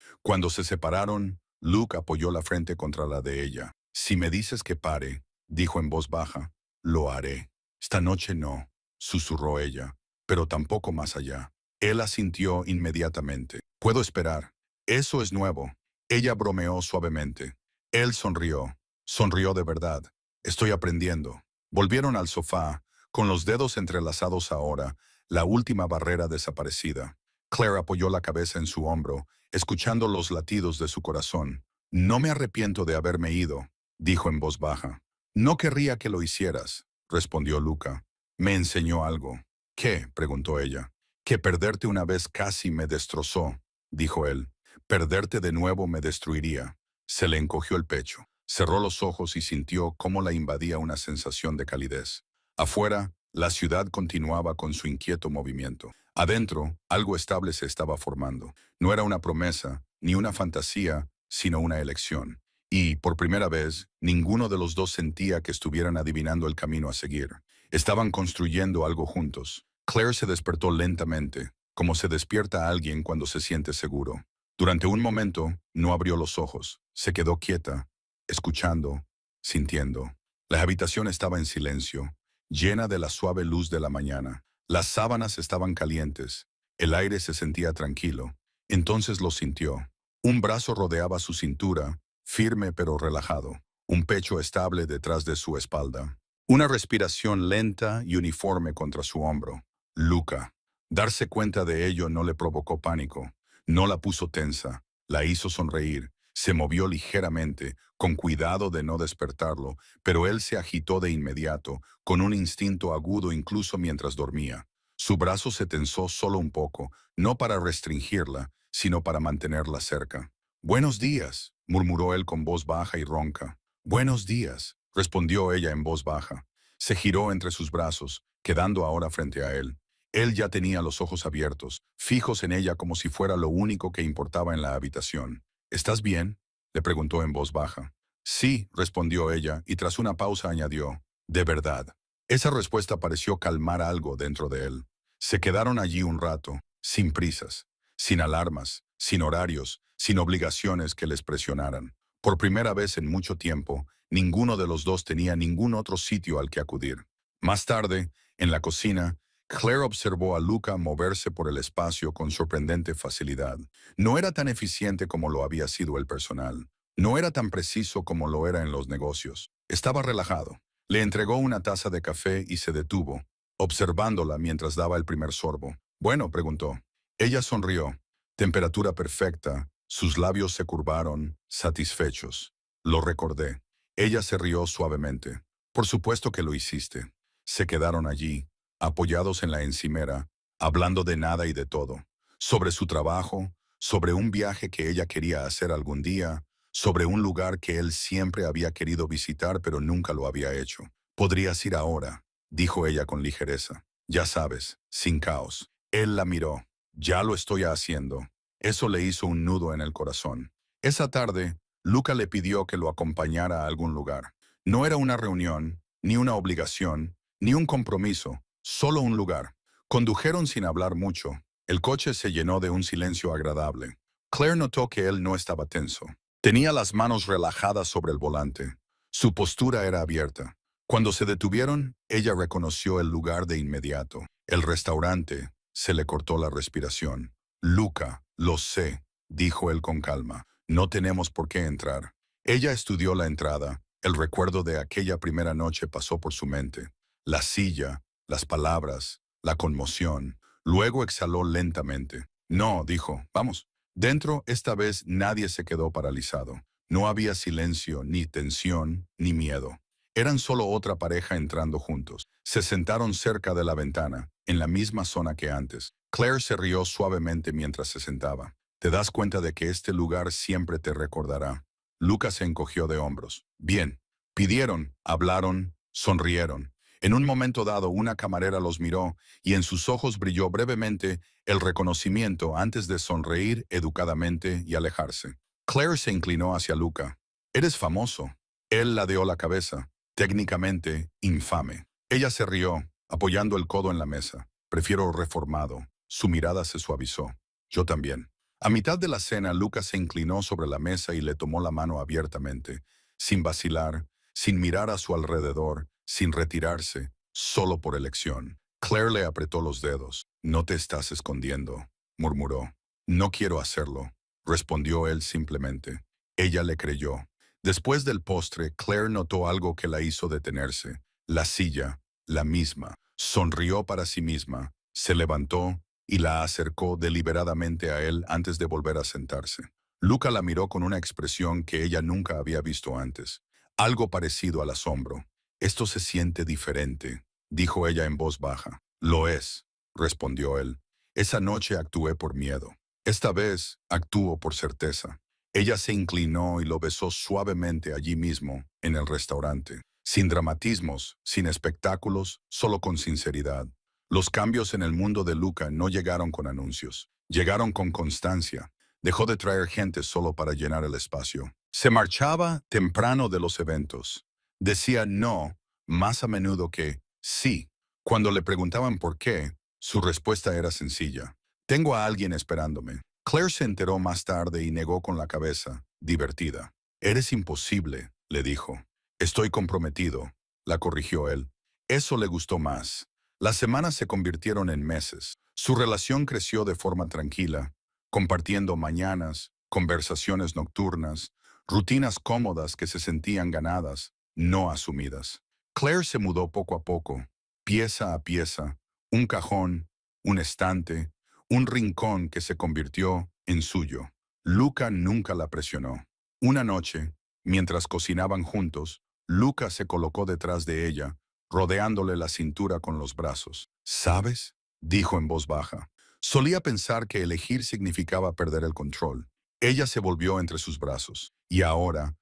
Cuando se separaron, Luke apoyó la frente contra la de ella. «Si me dices que pare», dijo en voz baja, «lo haré». «Esta noche no», susurró ella, «pero tampoco más allá». Él asintió inmediatamente. «Puedo esperar». «Eso es nuevo». Ella bromeó suavemente. Él sonrió. Sonrió de verdad. «Estoy aprendiendo». Volvieron al sofá, con los dedos entrelazados ahora, la última barrera desaparecida. Claire apoyó la cabeza en su hombro, escuchando los latidos de su corazón. «No me arrepiento de haberme ido», dijo en voz baja. «No querría que lo hicieras», respondió Luca. «Me enseñó algo». «¿Qué?», preguntó ella. «Que perderte una vez casi me destrozó», dijo él. «Perderte de nuevo me destruiría». Se le encogió el pecho. Cerró los ojos y sintió cómo la invadía una sensación de calidez. Afuera, la ciudad continuaba con su inquieto movimiento. Adentro, algo estable se estaba formando. No era una promesa, ni una fantasía, sino una elección. Y, por primera vez, ninguno de los dos sentía que estuvieran adivinando el camino a seguir. Estaban construyendo algo juntos. Claire se despertó lentamente, como se despierta alguien cuando se siente seguro. Durante un momento, no abrió los ojos. Se quedó quieta, escuchando, sintiendo. La habitación estaba en silencio, llena de la suave luz de la mañana. Las sábanas estaban calientes. El aire se sentía tranquilo. Entonces lo sintió. Un brazo rodeaba su cintura, firme pero relajado. Un pecho estable detrás de su espalda. Una respiración lenta y uniforme contra su hombro. Luca. Darse cuenta de ello no le provocó pánico. No la puso tensa. La hizo sonreír. Se movió ligeramente, con cuidado de no despertarlo, pero él se agitó de inmediato, con un instinto agudo incluso mientras dormía. Su brazo se tensó solo un poco, no para restringirla, sino para mantenerla cerca. «Buenos días», murmuró él con voz baja y ronca. «Buenos días», respondió ella en voz baja. Se giró entre sus brazos, quedando ahora frente a él. Él ya tenía los ojos abiertos, fijos en ella como si fuera lo único que importaba en la habitación. «¿Estás bien?», le preguntó en voz baja. «Sí», respondió ella, y tras una pausa añadió, «de verdad». Esa respuesta pareció calmar algo dentro de él. Se quedaron allí un rato, sin prisas, sin alarmas, sin horarios, sin obligaciones que les presionaran. Por primera vez en mucho tiempo, ninguno de los dos tenía ningún otro sitio al que acudir. Más tarde, en la cocina, Claire observó a Luca moverse por el espacio con sorprendente facilidad. No era tan eficiente como lo había sido el personal. No era tan preciso como lo era en los negocios. Estaba relajado. Le entregó una taza de café y se detuvo, observándola mientras daba el primer sorbo. «Bueno», preguntó. Ella sonrió. Temperatura perfecta. Sus labios se curvaron, satisfechos. Lo recordé. Ella se rió suavemente. «Por supuesto que lo hiciste». Se quedaron allí, apoyados en la encimera, hablando de nada y de todo. Sobre su trabajo, sobre un viaje que ella quería hacer algún día, sobre un lugar que él siempre había querido visitar pero nunca lo había hecho. «Podrías ir ahora», dijo ella con ligereza. «Ya sabes, sin caos». Él la miró. «Ya lo estoy haciendo». Eso le hizo un nudo en el corazón. Esa tarde, Luca le pidió que lo acompañara a algún lugar. No era una reunión, ni una obligación, ni un compromiso, solo un lugar. Condujeron sin hablar mucho. El coche se llenó de un silencio agradable. Claire notó que él no estaba tenso. Tenía las manos relajadas sobre el volante. Su postura era abierta. Cuando se detuvieron, ella reconoció el lugar de inmediato. El restaurante. Se le cortó la respiración. «Luca, lo sé», dijo él con calma. «No tenemos por qué entrar». Ella estudió la entrada. El recuerdo de aquella primera noche pasó por su mente. La silla, las palabras, la conmoción. Luego exhaló lentamente. «No», dijo, «vamos». Dentro, esta vez, nadie se quedó paralizado. No había silencio, ni tensión, ni miedo. Eran solo otra pareja entrando juntos. Se sentaron cerca de la ventana, en la misma zona que antes. Claire se rió suavemente mientras se sentaba. «Te das cuenta de que este lugar siempre te recordará». Lucas se encogió de hombros. «Bien». Pidieron, hablaron, sonrieron. En un momento dado, una camarera los miró y en sus ojos brilló brevemente el reconocimiento antes de sonreír educadamente y alejarse. Claire se inclinó hacia Luca. «Eres famoso». Él ladeó la cabeza. «Técnicamente, infame». Ella se rió, apoyando el codo en la mesa. «Prefiero reformado». Su mirada se suavizó. «Yo también». A mitad de la cena, Luca se inclinó sobre la mesa y le tomó la mano abiertamente, sin vacilar, sin mirar a su alrededor, sin retirarse, solo por elección. Claire le apretó los dedos. «No te estás escondiendo», murmuró. «No quiero hacerlo», respondió él simplemente. Ella le creyó. Después del postre, Claire notó algo que la hizo detenerse. La silla, la misma. Sonrió para sí misma, se levantó y la acercó deliberadamente a él antes de volver a sentarse. Luca la miró con una expresión que ella nunca había visto antes. Algo parecido al asombro. «Esto se siente diferente», dijo ella en voz baja. «Lo es», respondió él. «Esa noche actué por miedo. Esta vez actúo por certeza». Ella se inclinó y lo besó suavemente allí mismo, en el restaurante. Sin dramatismos, sin espectáculos, solo con sinceridad. Los cambios en el mundo de Luca no llegaron con anuncios. Llegaron con constancia. Dejó de traer gente solo para llenar el espacio. Se marchaba temprano de los eventos. Decía no más a menudo que sí. Cuando le preguntaban por qué, su respuesta era sencilla. Tengo a alguien esperándome. Claire se enteró más tarde y negó con la cabeza, divertida. Eres imposible, le dijo. Estoy comprometido, la corrigió él. Eso le gustó más. Las semanas se convirtieron en meses. Su relación creció de forma tranquila, compartiendo mañanas, conversaciones nocturnas, rutinas cómodas que se sentían ganadas, no asumidas. Claire se mudó poco a poco, pieza a pieza, un cajón, un estante, un rincón que se convirtió en suyo. Luca nunca la presionó. Una noche, mientras cocinaban juntos, Luca se colocó detrás de ella, rodeándole la cintura con los brazos. ¿Sabes?, dijo en voz baja. Solía pensar que elegir significaba perder el control. Ella se volvió entre sus brazos. Y ahora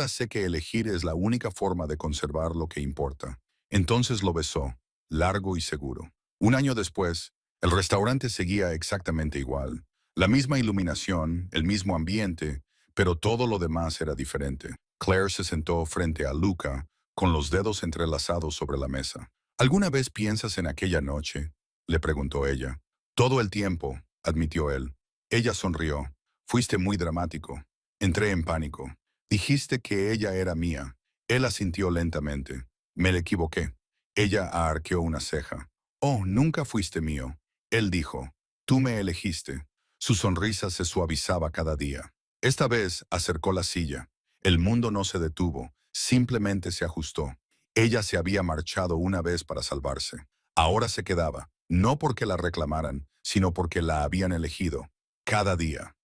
sé que elegir es la única forma de conservar lo que importa. Entonces lo besó, largo y seguro. Un año después, el restaurante seguía exactamente igual. La misma iluminación, el mismo ambiente, pero todo lo demás era diferente. Claire se sentó frente a Luca, con los dedos entrelazados sobre la mesa. ¿Alguna vez piensas en aquella noche?, le preguntó ella. Todo el tiempo, admitió él. Ella sonrió. Fuiste muy dramático. Entré en pánico. Dijiste que ella era mía. Él asintió lentamente. Me le equivoqué. Ella arqueó una ceja. Oh, nunca fuiste mío. Él dijo. Tú me elegiste. Su sonrisa se suavizaba cada día. Esta vez acercó la silla. El mundo no se detuvo, simplemente se ajustó. Ella se había marchado una vez para salvarse. Ahora se quedaba, no porque la reclamaran, sino porque la habían elegido. Cada día.